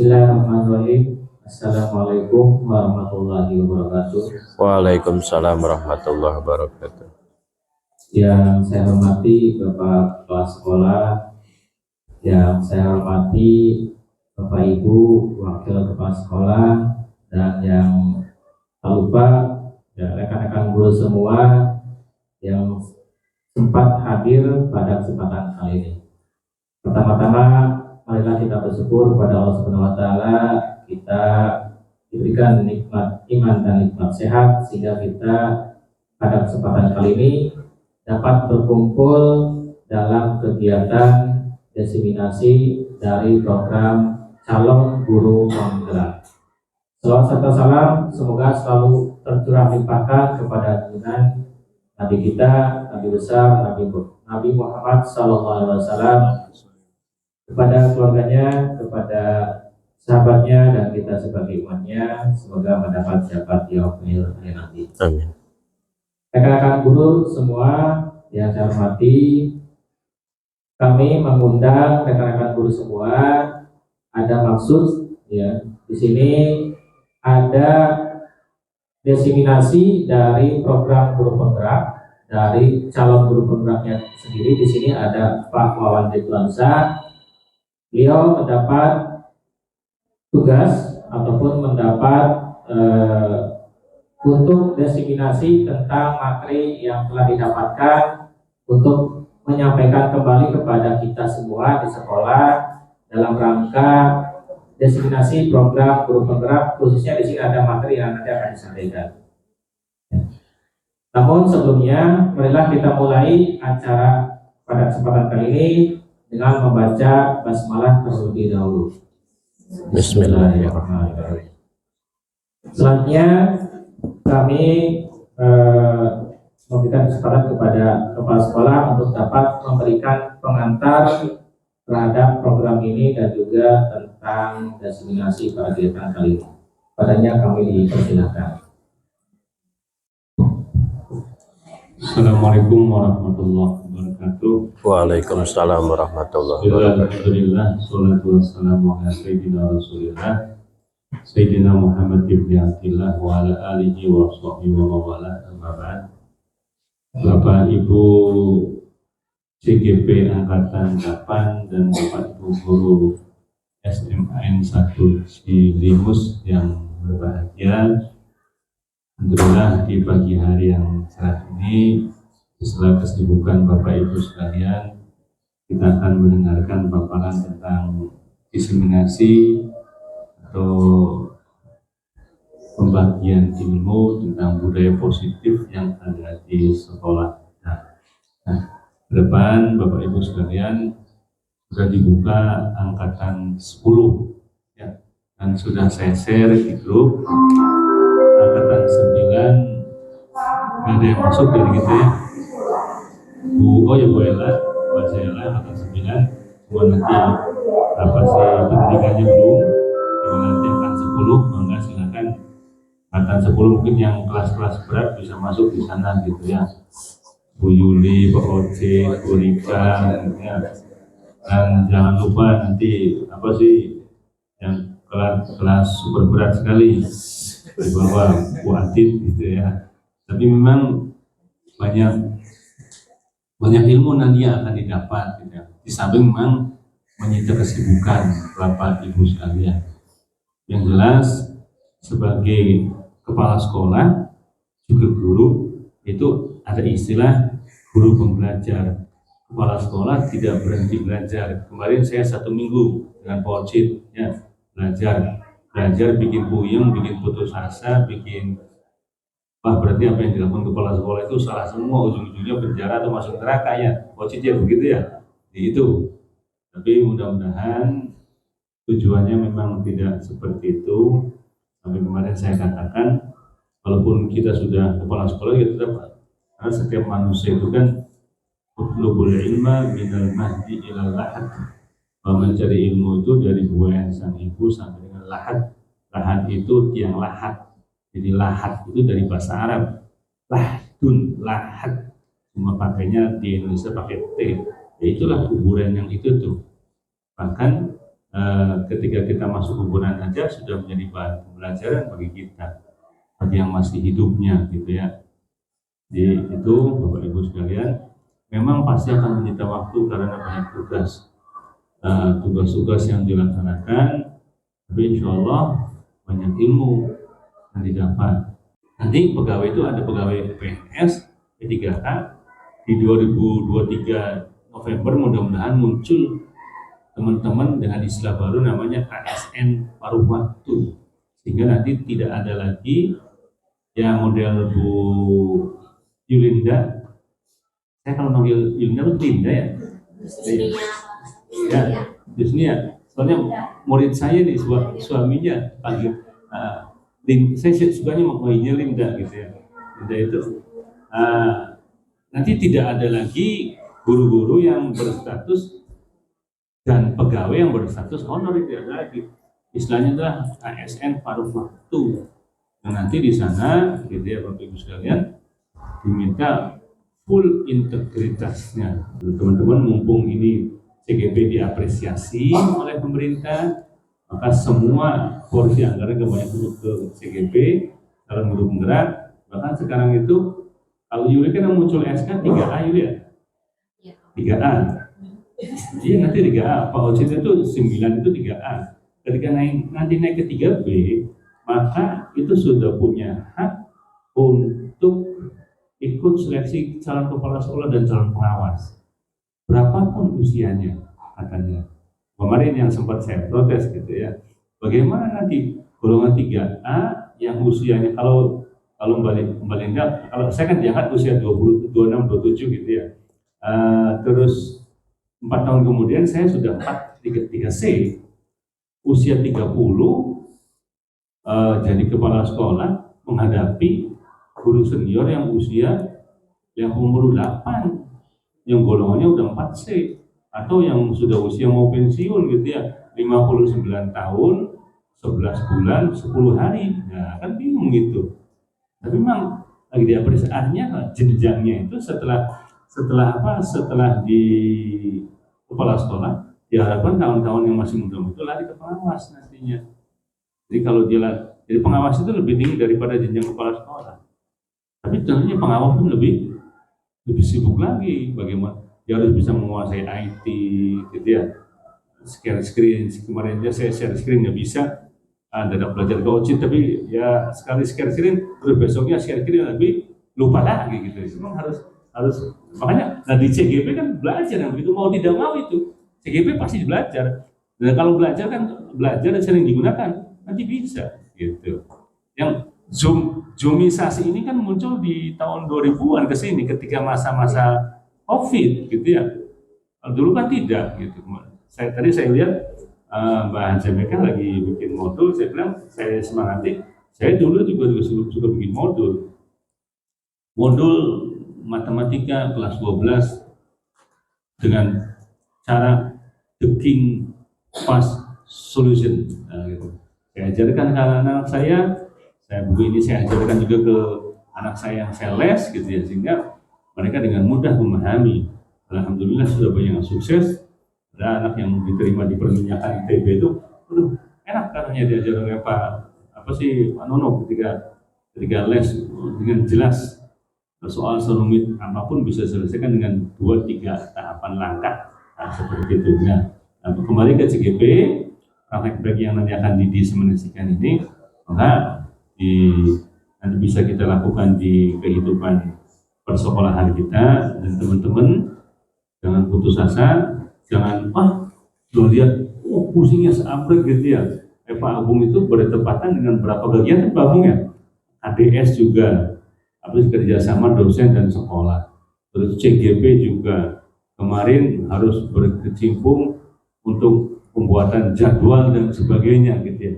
Bismillahirrahmanirrahim. Assalamualaikum warahmatullahi wabarakatuh. Waalaikumsalam warahmatullahi wabarakatuh. Yang saya hormati Bapak Kepala Sekolah, yang saya hormati Bapak Ibu Wakil Kepala Sekolah, dan yang tak lupa ya, rekan-rekan guru semua yang sempat hadir pada kesempatan kali ini. Pertama-tama, marilah kita bersyukur kepada Allah Subhanahu wa taala, kita diberikan nikmat iman dan nikmat sehat sehingga kita pada kesempatan kali ini dapat berkumpul dalam kegiatan diseminasi dari program calon guru penggerak. Salawat serta salam semoga selalu tercurah limpahkan kepada junjungan Nabi kita, Nabi besar, Nabi Muhammad SAW, kepada keluarganya, kepada sahabatnya, dan kita sebagai umatnya, semoga mendapat syafaat yaumil nanti. Amin. Rekan-rekan guru semua yang saya hormati, kami mengundang rekan-rekan guru semua. Ada maksud ya, di sini ada diseminasi dari program guru penggerak, dari calon guru penggeraknya sendiri. Di sini ada Pak Wawan Ridwansyah. Beliau mendapat tugas ataupun mendapat untuk diseminasi tentang materi yang telah didapatkan untuk menyampaikan kembali kepada kita semua di sekolah dalam rangka diseminasi program guru penggerak, khususnya di sini ada materi yang nanti akan disampaikan. Namun sebelumnya, marilah kita mulai acara pada kesempatan kali ini dengan membaca basmalah terlebih dahulu. Bismillahirrahmanirrahim. Selanjutnya kami memberikan kesempatan kepada kepala sekolah untuk dapat memberikan pengantar terhadap program ini dan juga tentang diseminasi pada kegiatan kali ini. Padanya kami dipersilakan. Assalamualaikum warahmatullahi wabarakatuh. Waalaikumsalam warahmatullahi wabarakatuh. Alhamdulillah, salatu wassalamu ala sayyidina Rasulillah Sayyidina Muhammad ibn Abdillah wa ala alihi wa sahbihi wa mawala, amma ba'd. Bapak Ibu CGP Angkatan 8 dan Bapak Ibu Guru SMAN 1 Cilimus yang berbahagia, alhamdulillah di pagi hari yang cerah ini, setelah kesibukan Bapak Ibu sekalian, kita akan mendengarkan paparan tentang diseminasi atau pembagian ilmu tentang budaya positif yang ada di sekolah. Nah, ke depan Bapak Ibu sekalian sudah dibuka angkatan 10 ya, dan sudah saya share di grup. Angkatan 9 nggak ada yang masuk dari gitu ya. Bu Ella, angkatan 9, cuma nanti apa sih pendidikannya belum. Kalau nanti angkatan 10, maka silakan angkatan 10 mungkin yang kelas-kelas berat bisa masuk di sana gitu ya. Bu Yuli, Pak Oce, Bu Rika, ya. Dan jangan lupa nanti apa sih yang kelas super berat sekali di bawah Bu Adit gitu ya. Tapi memang banyak ilmu nanti yang akan didapat gitu ya. Di samping memang menyita kesibukan Bapak Ibu sekalian. Yang jelas sebagai kepala sekolah juga guru itu ada istilah guru pembelajar. Kepala sekolah tidak berhenti belajar. Kemarin saya 1 minggu dengan Pak Ocit ya, belajar bikin puyeng, bikin putus asa, bikin berarti apa yang dilakukan kepala sekolah itu salah semua, ujung-ujungnya penjara atau masuk neraka ya. Ocit ya begitu ya. Itu. Tapi mudah-mudahan tujuannya memang tidak seperti itu. Sampai kemarin saya katakan, walaupun kita sudah kepala sekolah, kita tetap, karena setiap manusia itu kan utlubul ilma minal mahdi ilal lahad. Mencari ilmu itu dari buayan sang ibu sampai dengan lahad. Lahad itu tiang lahat. Jadi lahat itu dari bahasa Arab. Lahdun, lahat. Cuma pakainya di Indonesia pakai T. Ya itulah kuburan yang itu tuh. Bahkan ketika kita masuk kuburan aja sudah menjadi bahan pembelajaran bagi kita, bagi yang masih hidupnya gitu ya. Jadi itu Bapak Ibu sekalian, memang pasti akan menyita waktu karena banyak tugas-tugas yang dilaksanakan, tapi insya Allah banyak ilmu yang didapat. Nanti pegawai itu ada pegawai PNS P3K di 2023 November, mudah-mudahan muncul teman-teman dengan istilah baru namanya ASN paruh waktu, sehingga nanti tidak ada lagi yang model Bu Yulinda. Saya kalau manggil Yulinda itu Linda ya. Ya, Yusnia. Soalnya murid saya nih suaminya panggil saya sukanya manggilnya Linda gitu ya. Linda itu nanti tidak ada lagi guru-guru yang berstatus dan pegawai yang berstatus honor, itu ada lagi. Istilahnya adalah ASN paruh waktu. Nah, nanti di sana gitu ya Bapak Ibu sekalian, diminta full integritasnya. Teman-teman, mumpung ini CGP diapresiasi oleh pemerintah, maka semua porsi anggaran kebanyakan untuk ke CGP dalam guru penggerak. Bahkan sekarang itu kalau Yuli kan muncul SK 3A Yuli ya? 3A. Iya, nanti 3A. Pak Ocit itu 9 itu 3A. Ketika nanti naik ke 3B, maka itu sudah punya hak untuk ikut seleksi calon kepala sekolah dan calon pengawas. Berapapun usianya, katanya. Kemarin yang sempat saya protes gitu ya. Bagaimana nanti golongan 3A yang usianya kalau Mbak kalau saya kan diangkat usia 20, 26, 27 gitu ya. Terus 4 tahun kemudian saya sudah 3C, usia 30 jadi kepala sekolah menghadapi guru senior yang usia yang umur 8, yang golongannya udah 4C, atau yang sudah usia mau pensiun gitu ya, 59 tahun, 11 bulan, 10 hari. Nah, kan bingung gitu. Tapi memang lagi diapresiasi, artinya jenjangnya itu setelah di kepala sekolah, diharapkan tahun-tahun yang masih muda itu lari ke pengawas nantinya. Jadi kalau jadi pengawas itu lebih tinggi daripada jenjang kepala sekolah. Tapi tentunya pengawas pun lebih sibuk lagi. Bagaimana dia harus bisa menguasai IT, gitu ya. Share screen, kemarin aja saya share screen nggak bisa. Ada belajar coaching, tapi ya sekali share screen, terus besoknya share screen lebih lupa lagi gitu. Memang harus makanya di CGP kan belajar, yang begitu mau tidak mau itu CGP pasti belajar. Dan kalau belajar dan sering digunakan, nanti bisa gitu. Yang Zoomisasi ini kan muncul di tahun 2000-an ke sini ketika masa-masa Covid gitu ya. Dulu kan tidak gitu. Tadi saya lihat Mbak Hanjame kan lagi bikin modul, saya bilang saya semangati. Saya dulu juga suka bikin modul matematika kelas 12 dengan cara the king fast solution. Nah, gitu. Saya ajarkan ke anak-anak saya buku ini saya ajarkan juga ke anak saya yang saya les gitu ya, sehingga mereka dengan mudah memahami. Alhamdulillah sudah banyak yang sukses. Ada anak yang diterima di perminyakan ITB itu, enak katanya diajar oleh Pak Nono ketika les dengan jelas. Soal serumit apapun bisa selesaikan dengan 2-3 tahapan langkah, seperti itu. Nah, kembali ke CGP, praktek yang nanti akan didiseminasikan ini, maka nanti bisa kita lakukan di kehidupan persekolahan kita. Dan teman-teman jangan putus asa, jangan lihat pusingnya seabrek gitu ya. Pak Agung itu bertepatan dengan berapa bagian Pak Agung ya? ADS juga, habis kerjasama dosen dan sekolah. Terus CGP juga kemarin harus berkecimpung untuk pembuatan jadwal dan sebagainya gitu ya.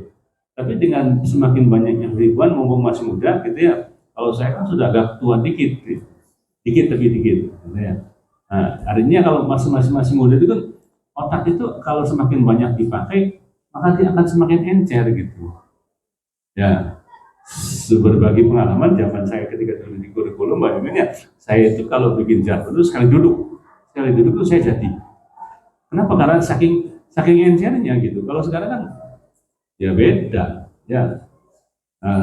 Tapi dengan semakin banyaknya ribuan, mumpung masih muda gitu ya. Kalau saya kan sudah agak tua dikit gitu ya. Nah, artinya kalau masih muda itu kan otak itu kalau semakin banyak dipakai, maka dia akan semakin encer gitu. Ya, berbagi pengalaman zaman saya ketika dulu di kurikulum, bagaimana saya itu kalau bikin jadwal itu sekali duduk itu saya jadi. Kenapa? Karena saking saking encernya gitu. Kalau sekarang kan ya beda ya.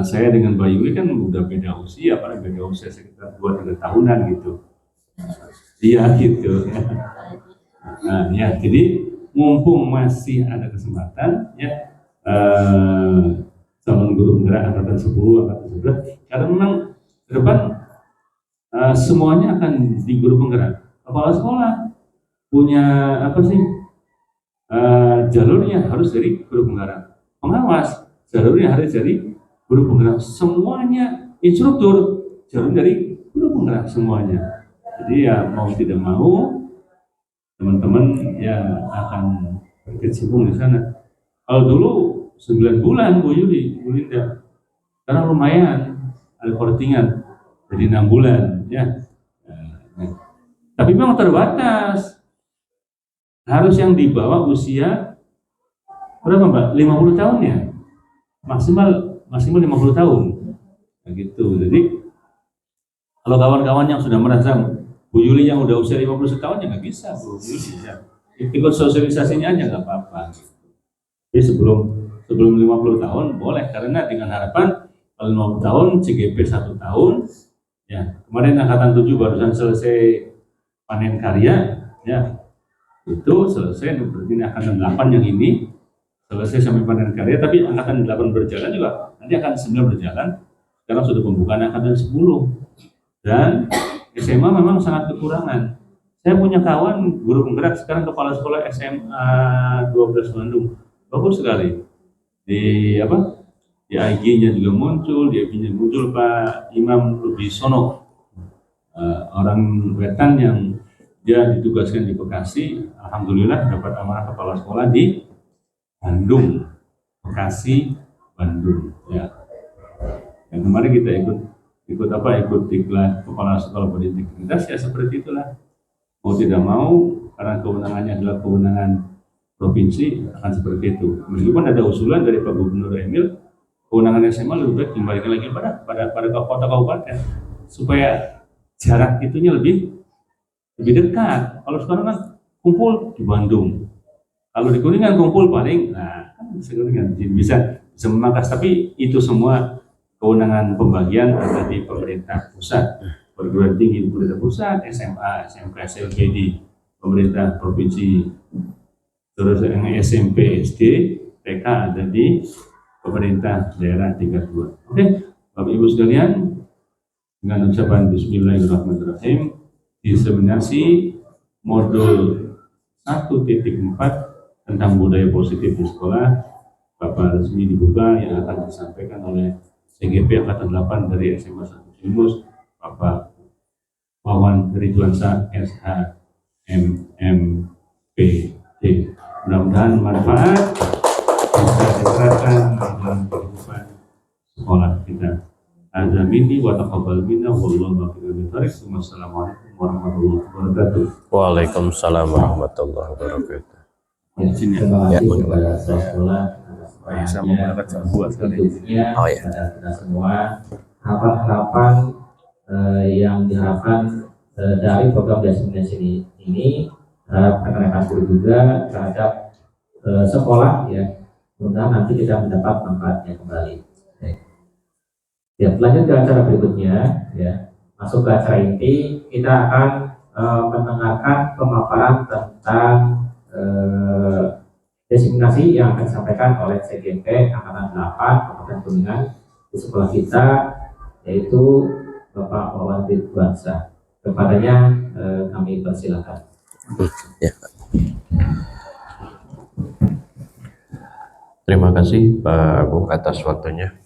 Saya dengan Mbak Yuli kan udah beda usia, paling beda usia sekitar 2-3 tahunan gitu. Iya gitu. Nah ya, jadi mumpung masih ada kesempatan ya, calon guru penggerak angkatan 10, angkatan 11, karena memang ke depan semuanya akan di guru penggerak. Kepala sekolah punya apa sih, jalurnya harus dari guru penggerak. Pengawas jalurnya harus dari guru penggerak. Semuanya instruktur jalur dari guru penggerak semuanya. Jadi ya mau tidak mau teman-teman ya akan berkecimpung di sana. Kalau dulu 9 bulan Bu Linda, karena lumayan ada kortingan jadi 6 bulan ya. Nah, tapi memang terbatas, harus yang di bawah usia berapa Mbak? 50 tahun ya, maksimal 50 tahun nah, gitu. Jadi kalau kawan-kawan yang sudah merasa Bu Yuli yang udah usia 50 tahun ya nggak bisa Bu Yuli ya. Ikut sosialisasinya aja nggak apa-apa. Jadi sebelum 50 tahun boleh, karena dengan harapan kalau 50 tahun CGP 1 tahun ya. Kemarin angkatan 7 barusan selesai panen karya ya, itu selesai, berarti angkatan 8 yang ini selesai sampai panen karya, tapi angkatan 8 berjalan juga, nanti akan 9 berjalan. Sekarang sudah pembukaan angkatan 10 dan SMA memang sangat kekurangan. Saya punya kawan guru penggerak sekarang kepala sekolah SMA 12 Bandung, bagus sekali. Di apa? Di IG-nya juga muncul, di FB-nya muncul Pak Imam Rubisono, orang Wetan yang dia ditugaskan di Bekasi. Alhamdulillah dapat amanah kepala sekolah di Bandung, Bekasi, Bandung. Ya. Yang kemarin kita ikut diklat kepala sekolah berintegritas ya, seperti itulah. Mau tidak mau, karena kewenangannya adalah kewenangan provinsi, akan seperti itu. Meskipun ada usulan dari Pak Gubernur Emil, kewenangan SMA lebih baik dikembalikan lagi pada kota kabupaten supaya jarak itunya lebih dekat. Kalau sekarang kan kumpul di Bandung, kalau di Kuningan kumpul paling, nah kan bisa memangkas. Tapi itu semua kewenangan pembagian ada di pemerintah pusat, perguruan tinggi di pemerintah pusat, SMA, SMK, SLB di pemerintah provinsi, terus yang SMP, SD, TK ada di pemerintah daerah tingkat 2. Oke, Bapak Ibu sekalian, dengan ucapan Bismillahirrahmanirrahim, diseminasi modul 1.4 tentang budaya positif di sekolah Bapak resmi dibuka, yang akan disampaikan oleh CGP Angkatan 8 dari SMA 1 Cilimus, Bapak Wawan Ridwansyah SH MMPD. Mudah-mudahan manfaat bisa diterapkan dalam kehidupan sekolah kita. Azamini wa taqabbal minna wallahu a'lam. Wassalamualaikum warahmatullahi wabarakatuh. Waalaikumsalam warahmatullahi wabarakatuh. Terima kasih kepada sekolah. Saya mau berangkat jam 2 sekali. Oh ya. Kita semua harapan yang diharapkan dari program diseminasi ini rekan-rekan guru juga terhadap sekolah ya, mudah-mudahan nanti kita mendapat manfaatnya kembali. Ya, lanjut ke acara berikutnya ya. Masuk ke acara inti, kita akan mendengarkan pemaparan tentang diseminasi yang akan disampaikan oleh CGP Angkatan 8 Kabupaten Kuningan di sekolah kita, yaitu Bapak Wawan Ridwansyah. Kepadanya kami persilakan. Ya. Terima kasih Pak Agung atas waktunya.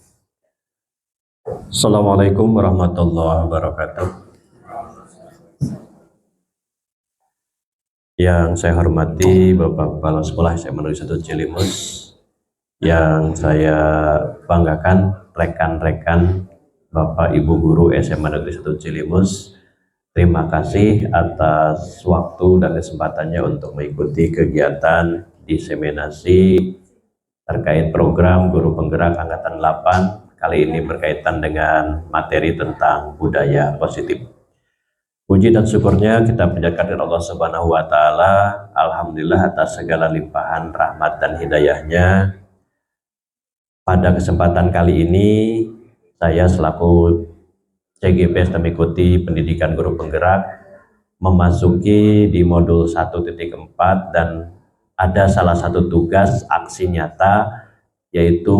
Assalamualaikum warahmatullahi wabarakatuh. Yang saya hormati Bapak Kepala Sekolah SMA Negeri 1 Cilimus, yang saya banggakan rekan-rekan Bapak Ibu Guru SMA Negeri 1 Cilimus, terima kasih atas waktu dan kesempatannya untuk mengikuti kegiatan diseminasi terkait program Guru Penggerak Angkatan 8. Kali ini berkaitan dengan materi tentang budaya positif. Puji dan syukurnya kita panjatkan kepada Allah Subhanahu wa Ta'ala. Alhamdulillah atas segala limpahan rahmat dan hidayahnya. Pada kesempatan kali ini, saya selaku CGP mengikuti pendidikan guru penggerak memasuki di modul 1.4 dan ada salah satu tugas aksi nyata yaitu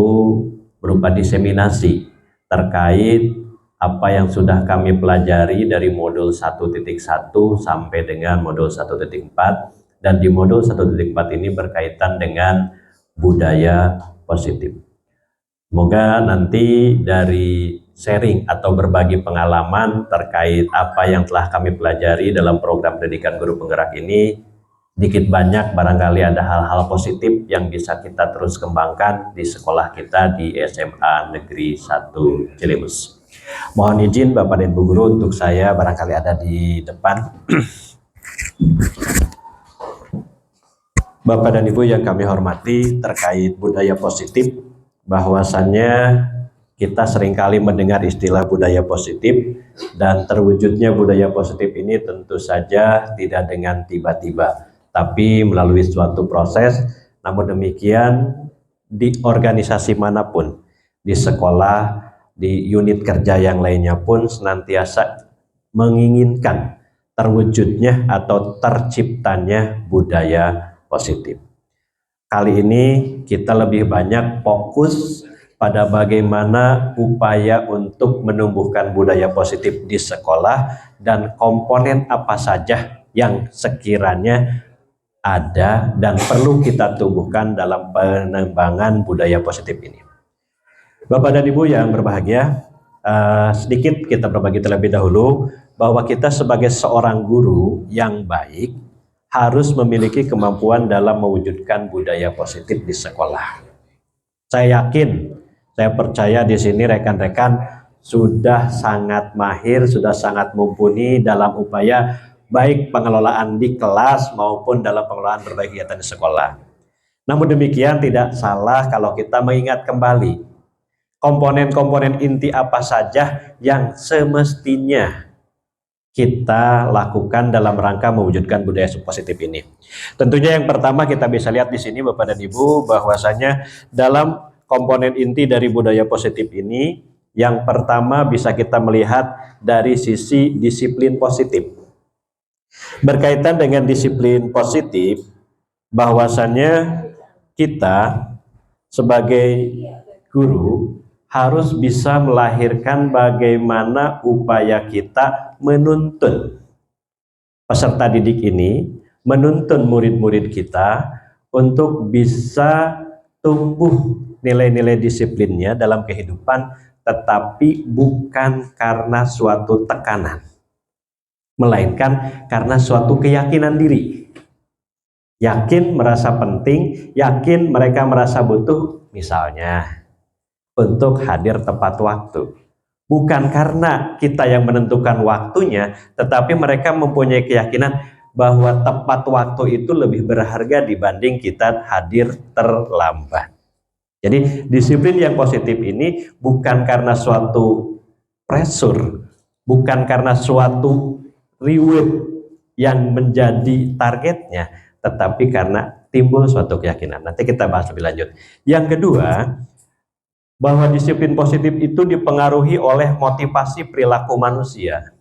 berupa diseminasi terkait apa yang sudah kami pelajari dari modul 1.1 sampai dengan modul 1.4, dan di modul 1.4 ini berkaitan dengan budaya positif. Semoga nanti dari sharing atau berbagi pengalaman terkait apa yang telah kami pelajari dalam program pendidikan guru penggerak ini, dikit banyak barangkali ada hal-hal positif yang bisa kita terus kembangkan di sekolah kita di SMA Negeri 1 Cilimus. Mohon izin Bapak dan Ibu Guru untuk saya barangkali ada di depan. Bapak dan Ibu yang kami hormati, terkait budaya positif, bahwasannya kita seringkali mendengar istilah budaya positif, dan terwujudnya budaya positif ini tentu saja tidak dengan tiba-tiba, tapi melalui suatu proses. Namun demikian, di organisasi manapun, di sekolah, di unit kerja yang lainnya pun senantiasa menginginkan terwujudnya atau terciptanya budaya positif. Kali ini kita lebih banyak fokus pada bagaimana upaya untuk menumbuhkan budaya positif di sekolah dan komponen apa saja yang sekiranya ada dan perlu kita tumbuhkan dalam pengembangan budaya positif ini. Bapak dan Ibu yang berbahagia, sedikit kita berbagi terlebih dahulu bahwa kita sebagai seorang guru yang baik harus memiliki kemampuan dalam mewujudkan budaya positif di sekolah. Saya yakin, saya percaya di sini rekan-rekan sudah sangat mahir, sudah sangat mumpuni dalam upaya baik pengelolaan di kelas maupun dalam pengelolaan berbagai kegiatan di sekolah. Namun demikian tidak salah kalau kita mengingat kembali komponen-komponen inti apa saja yang semestinya kita lakukan dalam rangka mewujudkan budaya positif ini. Tentunya yang pertama kita bisa lihat di sini Bapak dan Ibu, bahwasanya dalam komponen inti dari budaya positif ini, yang pertama bisa kita melihat dari sisi disiplin positif. Berkaitan dengan disiplin positif, bahwasannya kita sebagai guru harus bisa melahirkan bagaimana upaya kita menuntun peserta didik ini, menuntun murid-murid kita untuk bisa tumbuh nilai-nilai disiplinnya dalam kehidupan, tetapi bukan karena suatu tekanan, melainkan karena suatu keyakinan diri. Yakin merasa penting, yakin mereka merasa butuh, misalnya untuk hadir tepat waktu. Bukan karena kita yang menentukan waktunya, tetapi mereka mempunyai keyakinan bahwa tepat waktu itu lebih berharga dibanding kita hadir terlambat. Jadi disiplin yang positif ini bukan karena suatu pressure, bukan karena suatu reward yang menjadi targetnya, tetapi karena timbul suatu keyakinan. Nanti kita bahas lebih lanjut. Yang kedua, bahwa disiplin positif itu dipengaruhi oleh motivasi perilaku manusia.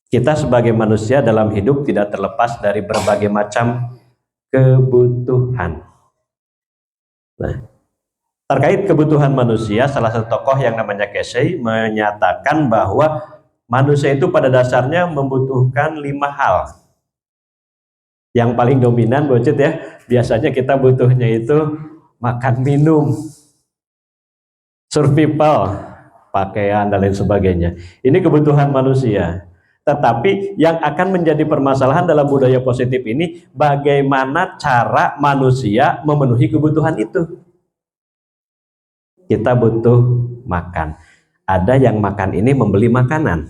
Kita sebagai manusia dalam hidup tidak terlepas dari berbagai macam kebutuhan. Nah, terkait kebutuhan manusia, salah satu tokoh yang namanya Casey menyatakan bahwa manusia itu pada dasarnya membutuhkan 5 hal. Yang paling dominan, Bocet ya, biasanya kita butuhnya itu makan, minum, survival, pakaian, dan lain sebagainya. Ini kebutuhan manusia. Tetapi yang akan menjadi permasalahan dalam budaya positif ini, bagaimana cara manusia memenuhi kebutuhan itu. Kita butuh makan. Ada yang makan ini membeli makanan,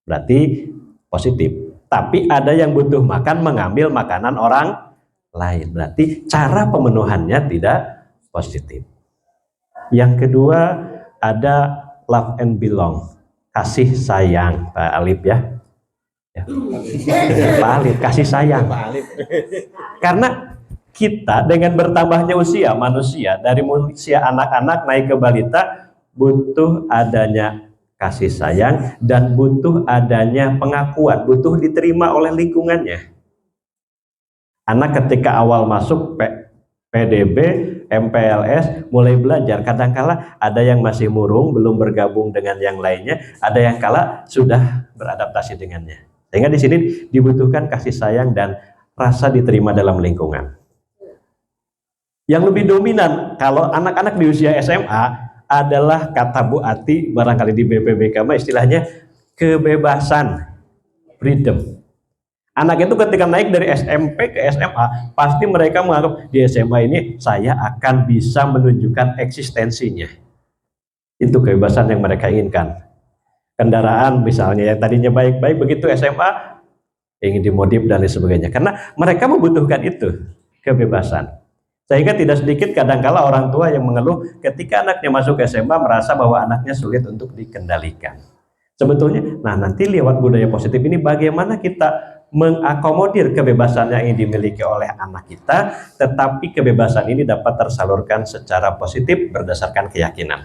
berarti positif. Tapi ada yang butuh makan mengambil makanan orang lain, berarti cara pemenuhannya tidak positif. Yang kedua ada love and belong, kasih sayang, Pak Alif ya. Ya. Pak Alif, kasih sayang. Karena kita dengan bertambahnya usia manusia, dari usia anak-anak naik ke balita, butuh adanya kasih sayang dan butuh adanya pengakuan, butuh diterima oleh lingkungannya. Anak ketika awal masuk PDB, MPLS, mulai belajar, kadangkala ada yang masih murung, belum bergabung dengan yang lainnya, ada yang kala sudah beradaptasi dengannya. Sehingga di sini dibutuhkan kasih sayang dan rasa diterima dalam lingkungan. Yang lebih dominan kalau anak-anak di usia SMA adalah kata Bu Ati, barangkali di BPBK istilahnya kebebasan, freedom. Anak itu ketika naik dari SMP ke SMA, pasti mereka menganggap di SMA ini saya akan bisa menunjukkan eksistensinya. Itu kebebasan yang mereka inginkan. Kendaraan misalnya yang tadinya baik-baik, begitu SMA ingin dimodif dan lain sebagainya. Karena mereka membutuhkan itu, kebebasan. Sehingga tidak sedikit kadangkala orang tua yang mengeluh ketika anaknya masuk SMA merasa bahwa anaknya sulit untuk dikendalikan. Sebetulnya, nanti lewat budaya positif ini bagaimana kita mengakomodir kebebasan yang ingin dimiliki oleh anak kita, tetapi kebebasan ini dapat tersalurkan secara positif berdasarkan keyakinan.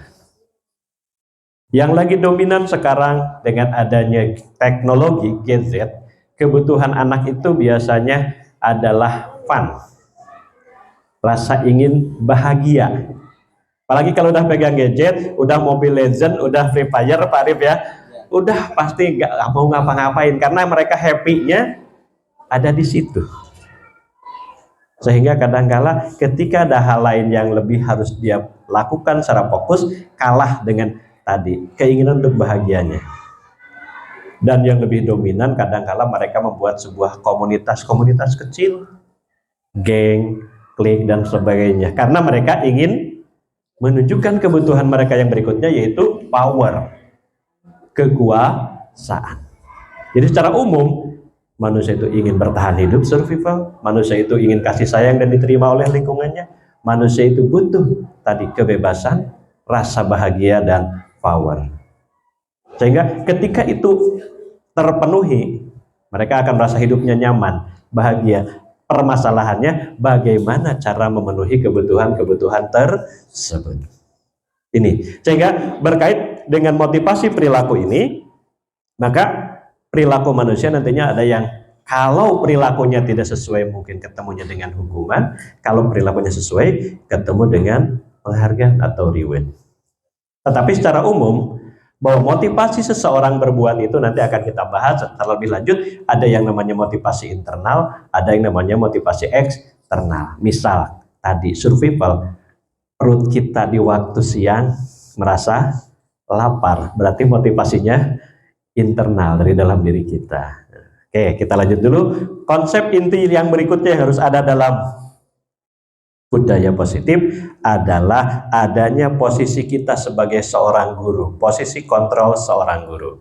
Yang lagi dominan sekarang dengan adanya teknologi gadget, kebutuhan anak itu biasanya adalah fun, rasa ingin bahagia. Apalagi kalau udah pegang gadget, udah Mobile Legend, udah Free Fire, Pak Arif ya, udah pasti nggak mau ngapa-ngapain karena mereka happy-nya ada di situ. Sehingga kadangkala ketika ada hal lain yang lebih harus dia lakukan secara fokus, kalah dengan tadi keinginan untuk bahagianya. Dan yang lebih dominan kadangkala mereka membuat sebuah komunitas kecil, geng, klik dan sebagainya, karena mereka ingin menunjukkan kebutuhan mereka yang berikutnya, yaitu power, kekuasaan. Jadi secara umum manusia itu ingin bertahan hidup, survival, manusia itu ingin kasih sayang dan diterima oleh lingkungannya, manusia itu butuh tadi kebebasan, rasa bahagia dan power. Sehingga ketika itu terpenuhi, mereka akan merasa hidupnya nyaman, bahagia. Permasalahannya bagaimana cara memenuhi kebutuhan-kebutuhan tersebut. Ini sehingga berkait dengan motivasi perilaku ini, maka perilaku manusia nantinya ada yang kalau perilakunya tidak sesuai mungkin ketemunya dengan hukuman, kalau perilakunya sesuai ketemu dengan penghargaan atau reward. Tetapi secara umum bahwa motivasi seseorang berbuat itu nanti akan kita bahas terlebih lanjut. Ada yang namanya motivasi internal, ada yang namanya motivasi eksternal. Misal tadi survival, perut kita di waktu siang merasa lapar, berarti motivasinya internal dari dalam diri kita. Oke, kita lanjut dulu. Konsep inti yang berikutnya yang harus ada dalam budaya positif adalah adanya posisi kita sebagai seorang guru, posisi kontrol seorang guru.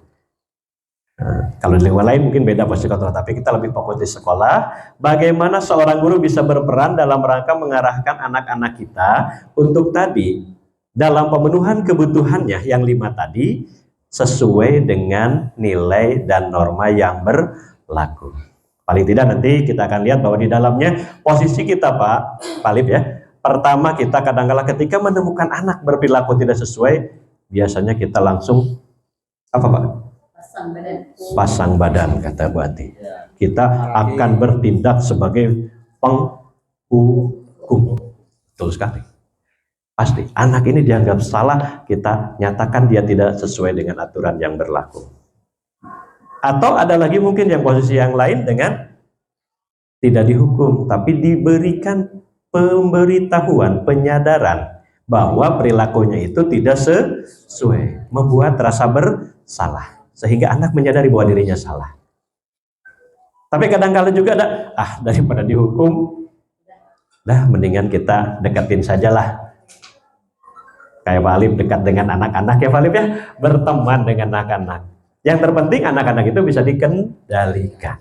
Nah, kalau di lingkungan lain mungkin beda posisi kontrol, tapi kita lebih fokus di sekolah. Bagaimana seorang guru bisa berperan dalam rangka mengarahkan anak-anak kita untuk tadi dalam pemenuhan kebutuhannya yang 5 tadi sesuai dengan nilai dan norma yang berlaku. Paling tidak nanti kita akan lihat bahwa di dalamnya posisi kita Pak Alif ya. Pertama kita kadang-kala ketika menemukan anak berperilaku tidak sesuai, biasanya kita langsung apa Pak? Pasang badan kata Bu Ati. Kita akan bertindak sebagai penghukum. Betul sekali. Pasti anak ini dianggap salah, kita nyatakan dia tidak sesuai dengan aturan yang berlaku. Atau ada lagi mungkin yang posisi yang lain dengan tidak dihukum, tapi diberikan pemberitahuan, penyadaran bahwa perilakunya itu tidak sesuai, membuat rasa bersalah, sehingga anak menyadari bahwa dirinya salah. Tapi kadang-kadang juga ada, daripada dihukum, mendingan kita deketin sajalah. Kayak Pak Alif dekat dengan anak-anak ya Pak Alif ya, berteman dengan anak-anak. Yang terpenting anak-anak itu bisa dikendalikan.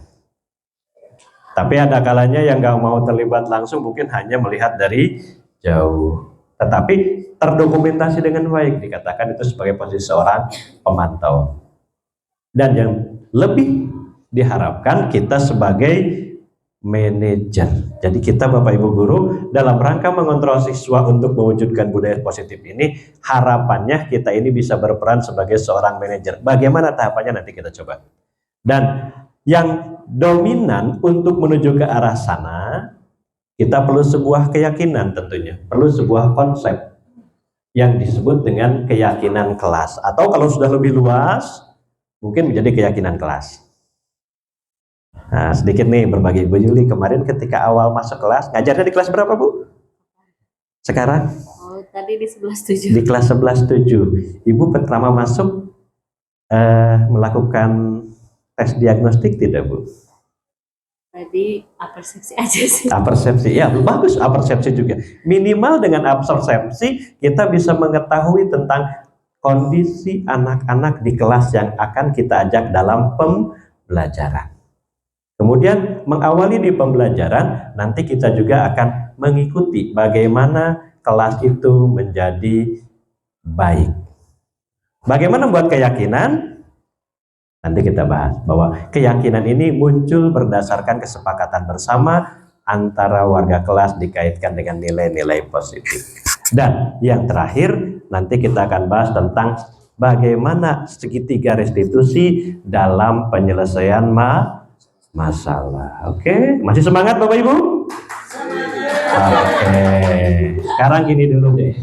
Tapi ada kalanya yang nggak mau terlibat langsung, mungkin hanya melihat dari jauh. Tetapi terdokumentasi dengan baik, dikatakan itu sebagai posisi seorang pemantau. Dan yang lebih diharapkan kita sebagai manajer. Jadi kita Bapak Ibu Guru dalam rangka mengontrol siswa untuk mewujudkan budaya positif ini, harapannya kita ini bisa berperan sebagai seorang manajer. Bagaimana tahapannya nanti kita coba. Dan yang dominan untuk menuju ke arah sana, kita perlu sebuah keyakinan tentunya, perlu sebuah konsep yang disebut dengan keyakinan kelas, atau kalau sudah lebih luas mungkin menjadi keyakinan kelas. Nah, sedikit nih berbagi. Bu Yuli kemarin ketika awal masuk kelas, ngajarnya di kelas berapa Bu? Sekarang? Oh, tadi di 11.7. Di kelas 11.7. Ibu pertama masuk melakukan tes diagnostik tidak Bu? Tadi apersepsi aja sih. Apersepsi, ya bagus, apersepsi juga. Minimal dengan apersepsi kita bisa mengetahui tentang kondisi anak-anak di kelas yang akan kita ajak dalam pembelajaran. Kemudian mengawali di pembelajaran, nanti kita juga akan mengikuti bagaimana kelas itu menjadi baik. Bagaimana membuat keyakinan? Nanti kita bahas bahwa keyakinan ini muncul berdasarkan kesepakatan bersama antara warga kelas dikaitkan dengan nilai-nilai positif. Dan yang terakhir, nanti kita akan bahas tentang bagaimana segitiga restitusi dalam penyelesaian masalah. Oke, masih semangat Bapak Ibu? Oke, sekarang gini dulu deh.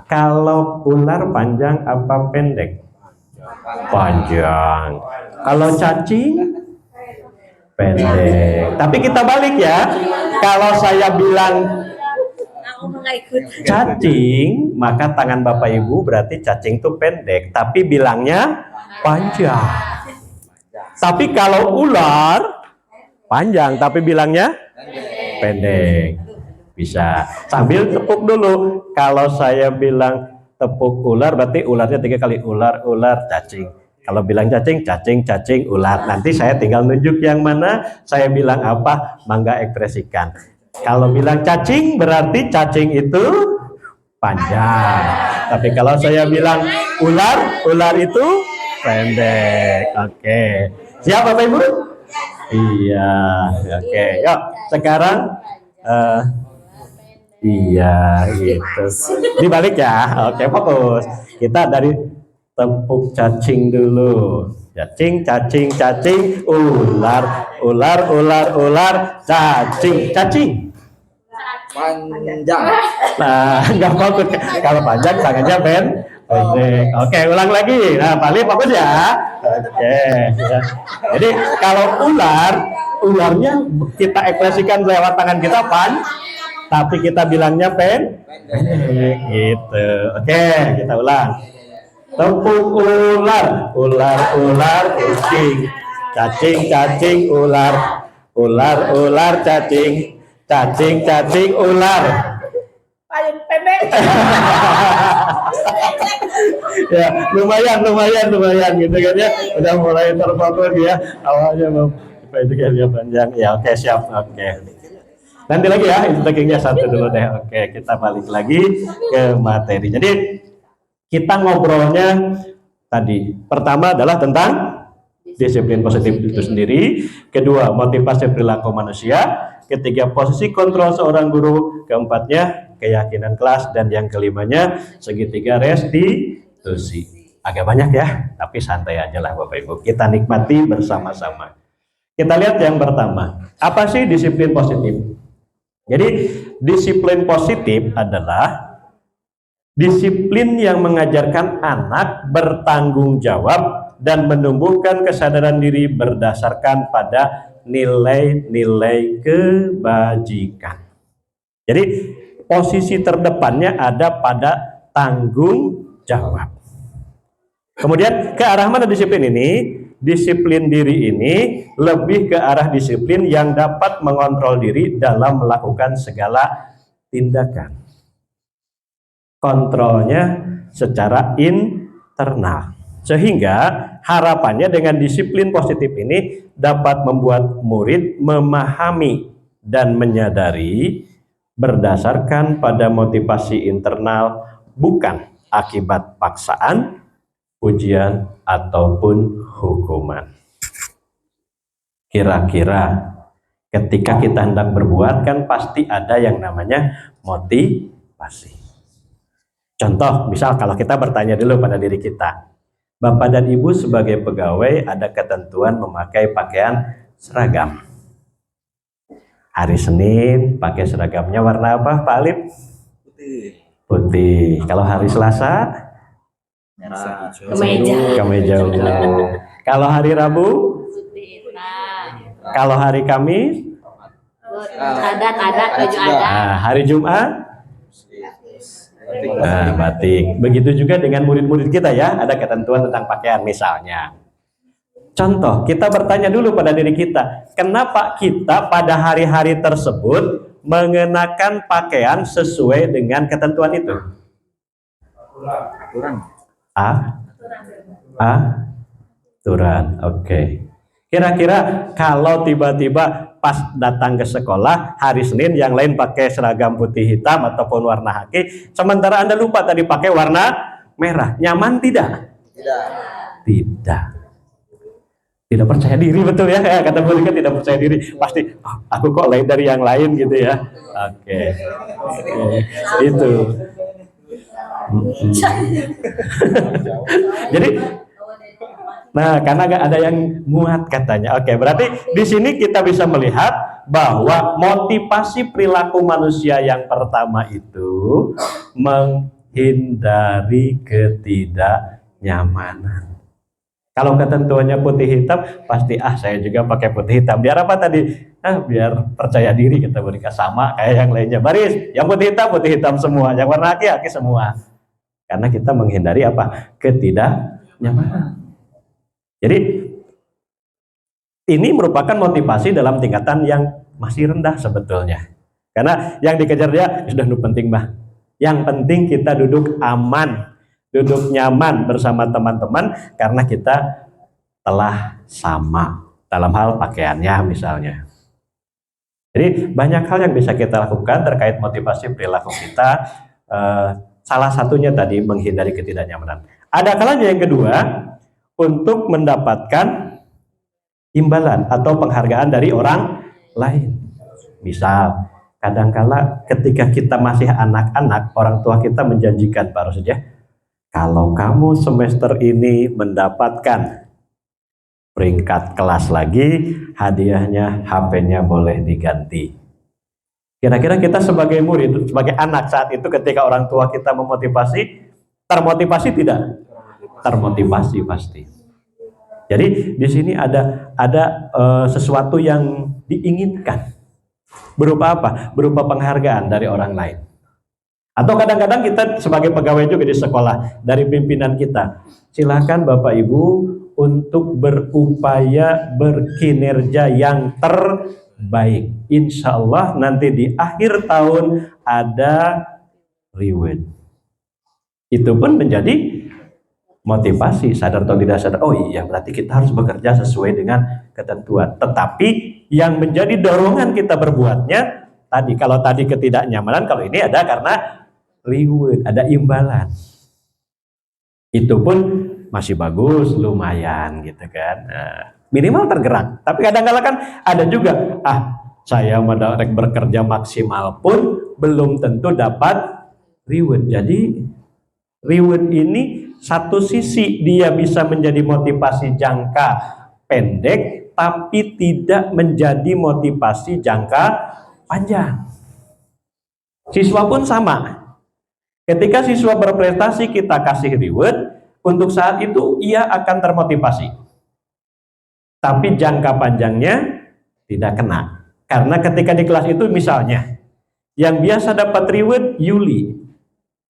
Kalau ular panjang apa pendek? Panjang. Kalau cacing? Pendek. Tapi kita balik ya. Kalau saya bilang cacing, maka tangan Bapak Ibu berarti cacing itu pendek. Tapi bilangnya panjang. Tapi kalau ular panjang, tapi bilangnya pendek. Bisa. Sambil tepuk dulu. Kalau saya bilang tepuk ular, berarti ularnya 3 kali. Ular, ular, cacing. Kalau bilang cacing, cacing, cacing, ular. Nanti saya tinggal nunjuk yang mana, saya bilang apa, mangga ekspresikan. Kalau bilang cacing, berarti cacing itu panjang. Tapi kalau saya bilang ular, ular itu pendek. Oke. Siap Bapak Ibu? Iya. Oke. Yuk, sekarang iya gitu. Dibalik ya. Oke, fokus. Kita dari tepuk cacing dulu. Cacing, cacing, cacing, ular, ular, ular, ular, cacing, cacing. Panjang. Nah, nggak fokus. Kalau panjang tangannya pendek. Oke, ulang lagi. Nah, paling fokus ya. Oke. Ya. Jadi kalau ular, ularnya kita ekspresikan lewat tangan kita tapi kita bilangnya pendek. Gitu. Oke, kita ulang. Tepuk ular, ular, ular, cacing, cacing, cacing, ular, ular, ular, cacing, cacing, cacing, ular. Paling pendek. Ya, lumayan gitu kan ya. Udah mulai terfokus ya. Awalnya mau itu kan ya panjang. Ya, oke, siap. Oke. Nanti lagi ya, itu takingnya satu dulu deh. Oke, kita balik lagi ke materi. Jadi kita ngobrolnya tadi. Pertama adalah tentang disiplin positif itu sendiri. Kedua, motivasi perilaku manusia. Ketiga, posisi kontrol seorang guru. Keempatnya, keyakinan kelas. Dan yang kelimanya, segitiga restitusi. Agak banyak ya, tapi santai aja lah Bapak Ibu. Kita nikmati bersama-sama. Kita lihat yang pertama. Apa sih disiplin positif? Jadi, disiplin positif adalah disiplin yang mengajarkan anak bertanggung jawab dan menumbuhkan kesadaran diri berdasarkan pada nilai-nilai kebajikan. Jadi posisi terdepannya ada pada tanggung jawab. Kemudian ke arah mana disiplin ini? Disiplin diri ini lebih ke arah disiplin yang dapat mengontrol diri dalam melakukan segala tindakan. Kontrolnya secara internal. Sehingga harapannya dengan disiplin positif ini dapat membuat murid memahami dan menyadari berdasarkan pada motivasi internal, bukan akibat paksaan, ujian, ataupun hukuman. Kira-kira ketika kita hendak berbuat kan pasti ada yang namanya motivasi. Contoh, misal kalau kita bertanya dulu pada diri kita, Bapak dan Ibu sebagai pegawai ada ketentuan memakai pakaian seragam. Hari Senin pakai seragamnya warna apa, Pak Alif? Putih. Putih. Kalau hari Selasa, Merah. Kemeja. kemeja ungu. Kalau hari Rabu, Putih hitam. kalau hari Kamis, Adat baju adat. nah, hari Jumat, nah, batik. Begitu juga dengan murid-murid kita ya, ada ketentuan tentang pakaian misalnya. Contoh, kita bertanya dulu pada diri kita, kenapa kita pada hari-hari tersebut mengenakan pakaian sesuai dengan ketentuan itu? Kurang. Aturan. Oke. Kira-kira kalau tiba-tiba pas datang ke sekolah hari Senin yang lain pakai seragam putih hitam ataupun warna khaki, sementara Anda lupa tadi pakai warna merah, nyaman tidak? Tidak. Tidak. Tidak percaya diri, betul ya, kata mereka tidak percaya diri, pasti "Oh, aku kok lain dari yang lain gitu ya." Oke. Itu. Jadi, nah karena nggak ada yang muat katanya. Oke, berarti di sini kita bisa melihat bahwa motivasi perilaku manusia yang pertama itu menghindari ketidaknyamanan. Kalau ketentuannya putih hitam, pasti saya juga pakai putih hitam. Biar apa tadi? Biar percaya diri kita berikan sama kayak yang lainnya. Baris, yang putih hitam semua, yang warna haki semua. Karena kita menghindari apa? Ketidaknyamanan. Jadi ini merupakan motivasi dalam tingkatan yang masih rendah sebetulnya. Karena yang dikejar dia sudah penting mah. Yang penting kita duduk aman, duduk nyaman bersama teman-teman karena kita telah sama dalam hal pakaiannya misalnya. Jadi banyak hal yang bisa kita lakukan terkait motivasi perilaku kita. Salah satunya tadi menghindari ketidaknyamanan. Ada kalanya yang kedua untuk mendapatkan imbalan atau penghargaan dari orang lain. Misal, kadangkala ketika kita masih anak-anak, orang tua kita menjanjikan, Pak Rosid ya, kalau kamu semester ini mendapatkan peringkat kelas lagi, hadiahnya HP-nya boleh diganti. Kira-kira kita sebagai murid, sebagai anak saat itu ketika orang tua kita memotivasi, termotivasi tidak? Termotivasi pasti. Jadi di sini ada sesuatu yang diinginkan. Berupa apa? Berupa penghargaan dari orang lain. Atau kadang-kadang kita sebagai pegawai juga di sekolah, dari pimpinan kita, silakan Bapak Ibu untuk berupaya berkinerja yang terbaik. Insya Allah nanti di akhir tahun ada reward. Itu pun menjadi motivasi, sadar atau tidak sadar. Oh iya, berarti kita harus bekerja sesuai dengan ketentuan. Tetapi yang menjadi dorongan kita berbuatnya tadi, kalau tadi ketidaknyamanan, kalau ini ada karena reward, ada imbalan. Itu pun masih bagus, lumayan gitu kan. Minimal tergerak. Tapi kadang-kadang kan ada juga, saya bekerja maksimal pun belum tentu dapat reward. Jadi reward ini satu sisi dia bisa menjadi motivasi jangka pendek, tapi tidak menjadi motivasi jangka panjang. Siswa pun sama. Ketika siswa berprestasi kita kasih reward, untuk saat itu ia akan termotivasi. Tapi jangka panjangnya tidak kena. Karena ketika di kelas itu misalnya, yang biasa dapat reward Yuli.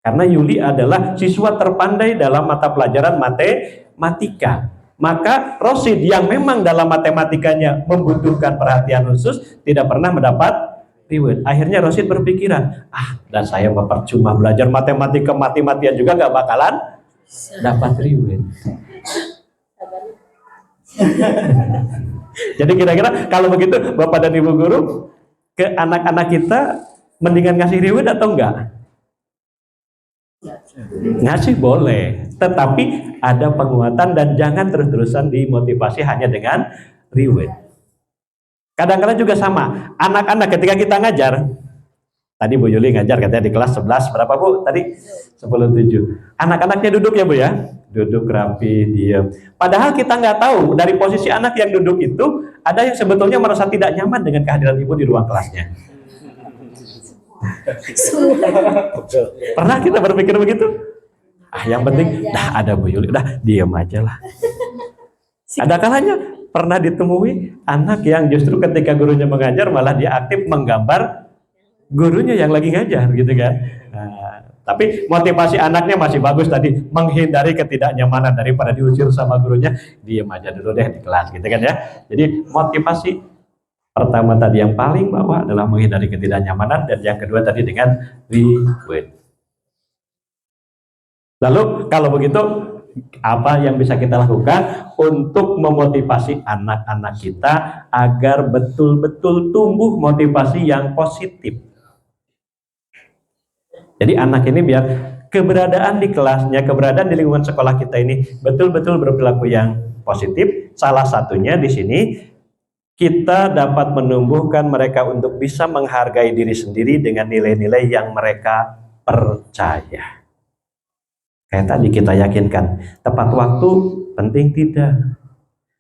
Karena Yuli adalah siswa terpandai dalam mata pelajaran matematika. Maka Rosid yang memang dalam matematikanya membutuhkan perhatian khusus tidak pernah mendapat reward. Akhirnya Rosid berpikiran, dan saya percuma belajar matematika mati-matian juga gak bakalan dapat reward. Jadi kira-kira kalau begitu Bapak dan Ibu guru ke anak-anak kita mendingan ngasih reward atau enggak? Ngasih boleh, tetapi ada penguatan dan jangan terus-terusan dimotivasi hanya dengan reward. Kadang-kadang juga sama, anak-anak ketika kita ngajar, tadi Bu Yuli ngajar katanya di kelas 11, berapa Bu? Tadi 10-7. Anak-anaknya duduk ya Bu ya, duduk rapi, diam. Padahal kita nggak tahu dari posisi anak yang duduk itu, ada yang sebetulnya merasa tidak nyaman dengan kehadiran Ibu di ruang kelasnya. Pernah kita berpikir begitu? Yang penting, dah ada Bu Yuli, udah diam aja lah. Ada kalanya pernah ditemui anak yang justru ketika gurunya mengajar malah dia aktif menggambar gurunya yang lagi ngajar gitu kan. Tapi motivasi anaknya masih bagus tadi, menghindari ketidaknyamanan daripada diusir sama gurunya, diam aja dulu deh di kelas gitu kan ya. Jadi motivasi pertama tadi yang paling bawah adalah menghindari ketidaknyamanan, dan yang kedua tadi dengan reward. Lalu kalau begitu apa yang bisa kita lakukan untuk memotivasi anak-anak kita agar betul-betul tumbuh motivasi yang positif? Jadi anak ini biar keberadaan di kelasnya, keberadaan di lingkungan sekolah kita ini betul-betul berperilaku yang positif. Salah satunya di sini kita dapat menumbuhkan mereka untuk bisa menghargai diri sendiri dengan nilai-nilai yang mereka percaya. Kayak tadi kita yakinkan, tepat waktu penting tidak?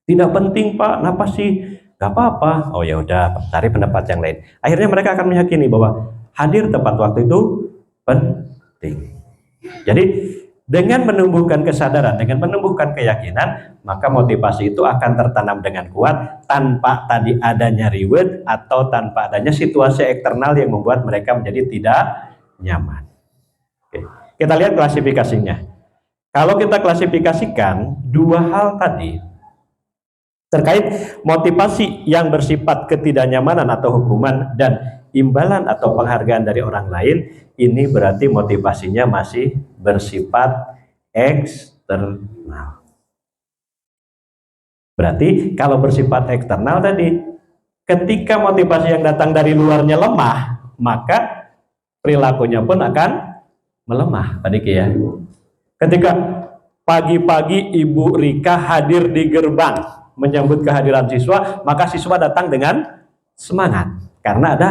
Tidak penting Pak, kenapa sih? Gak apa-apa. Oh ya udah, cari pendapat yang lain. Akhirnya mereka akan meyakini bahwa hadir tepat waktu itu penting. Jadi dengan menumbuhkan kesadaran, dengan menumbuhkan keyakinan, maka motivasi itu akan tertanam dengan kuat tanpa tadi adanya reward atau tanpa adanya situasi eksternal yang membuat mereka menjadi tidak nyaman. Oke. Kita lihat klasifikasinya. Kalau kita klasifikasikan dua hal tadi terkait motivasi yang bersifat ketidaknyamanan atau hukuman dan imbalan atau penghargaan dari orang lain, ini berarti motivasinya masih bersifat eksternal. Berarti kalau bersifat eksternal tadi, ketika motivasi yang datang dari luarnya lemah, maka perilakunya pun akan melemah. Tadi ya. Ketika pagi-pagi Ibu Rika hadir di gerbang menyambut kehadiran siswa, maka siswa datang dengan semangat karena ada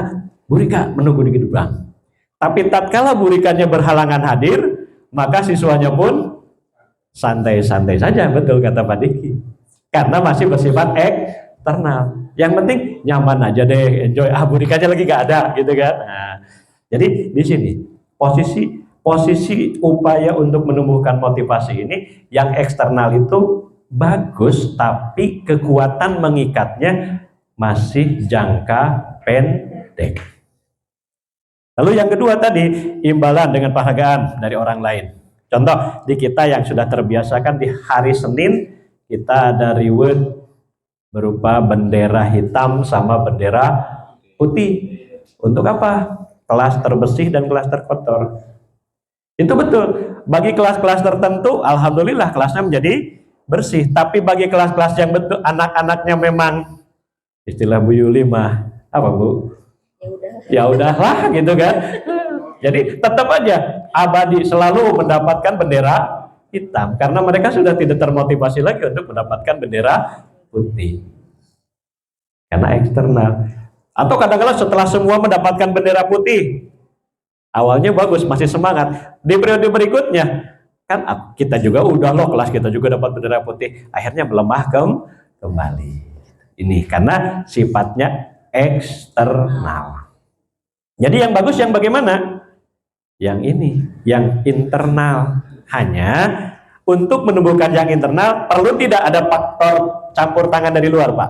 Bu Rika menunggu di gerbang. Tapi tatkala Bu Rikanya berhalangan hadir, maka siswanya pun santai-santai saja, betul kata Pak Diki. Karena masih bersifat eksternal. Yang penting nyaman aja deh, enjoy. Bu Rikanya lagi gak ada, gitu kan. Nah, jadi di sini posisi upaya untuk menumbuhkan motivasi ini yang eksternal itu bagus, tapi kekuatan mengikatnya masih jangka pendek. Lalu yang kedua tadi, imbalan dengan penghargaan dari orang lain. Contoh di kita yang sudah terbiasakan di hari Senin kita ada reward berupa bendera hitam sama bendera putih. Untuk apa? Kelas terbersih dan kelas terkotor. Itu betul. Bagi kelas-kelas tertentu, alhamdulillah kelasnya menjadi bersih. Tapi bagi kelas-kelas yang betul anak-anaknya memang istilah Bu Yuli mah apa Bu? Ya udahlah gitu kan. Jadi tetap aja abadi selalu mendapatkan bendera hitam karena mereka sudah tidak termotivasi lagi untuk mendapatkan bendera putih. Karena eksternal. Atau kadang-kadang setelah semua mendapatkan bendera putih, awalnya bagus, masih semangat. Di periode berikutnya, kan kita juga udah loh, kelas kita juga dapat bendera putih. Akhirnya melemah kembali. Ini karena sifatnya eksternal. Jadi yang bagus yang bagaimana? Yang ini, yang internal. Hanya untuk menumbuhkan yang internal, perlu tidak ada faktor campur tangan dari luar, Pak?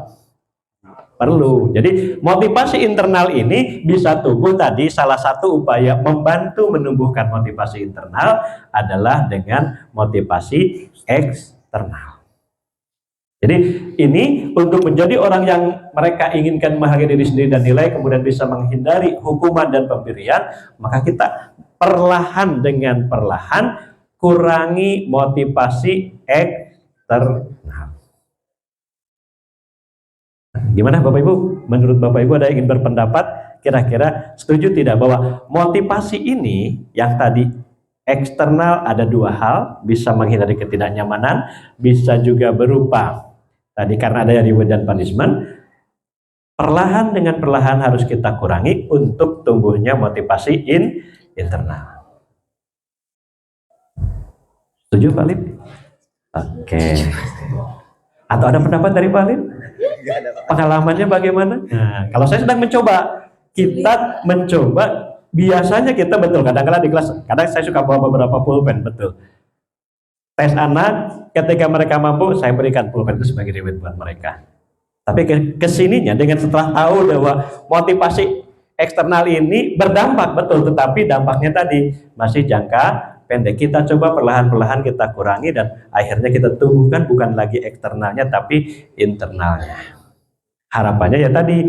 Perlu. Jadi motivasi internal ini bisa tumbuh tadi, salah satu upaya membantu menumbuhkan motivasi internal adalah dengan motivasi eksternal. Jadi ini untuk menjadi orang yang mereka inginkan menghargai diri sendiri dan nilai, kemudian bisa menghindari hukuman dan pemberian, maka kita perlahan dengan perlahan kurangi motivasi eksternal. Gimana Bapak Ibu? Menurut Bapak Ibu ada yang ingin berpendapat kira-kira setuju tidak bahwa motivasi ini yang tadi eksternal ada dua hal, bisa menghindari ketidaknyamanan, bisa juga berupa tadi karena ada reward dan punishment. perlahan dengan perlahan harus kita kurangi untuk tumbuhnya motivasi internal. Setuju Pak Lip? Oke. Atau ada pendapat dari Pak Lip? Pengalamannya bagaimana? Nah, kalau saya sedang mencoba, kita mencoba, biasanya kita betul, kadang-kadang di kelas, kadang saya suka bawa beberapa pulpen, betul. Tes anak, ketika mereka mampu, saya berikan pulpen itu sebagai reward buat mereka. Tapi kesininya dengan setelah tahu bahwa motivasi eksternal ini berdampak betul, tetapi dampaknya tadi masih jangka pendek. Kita coba perlahan-perlahan kita kurangi dan akhirnya kita tumbuhkan bukan lagi eksternalnya tapi internalnya. Harapannya ya tadi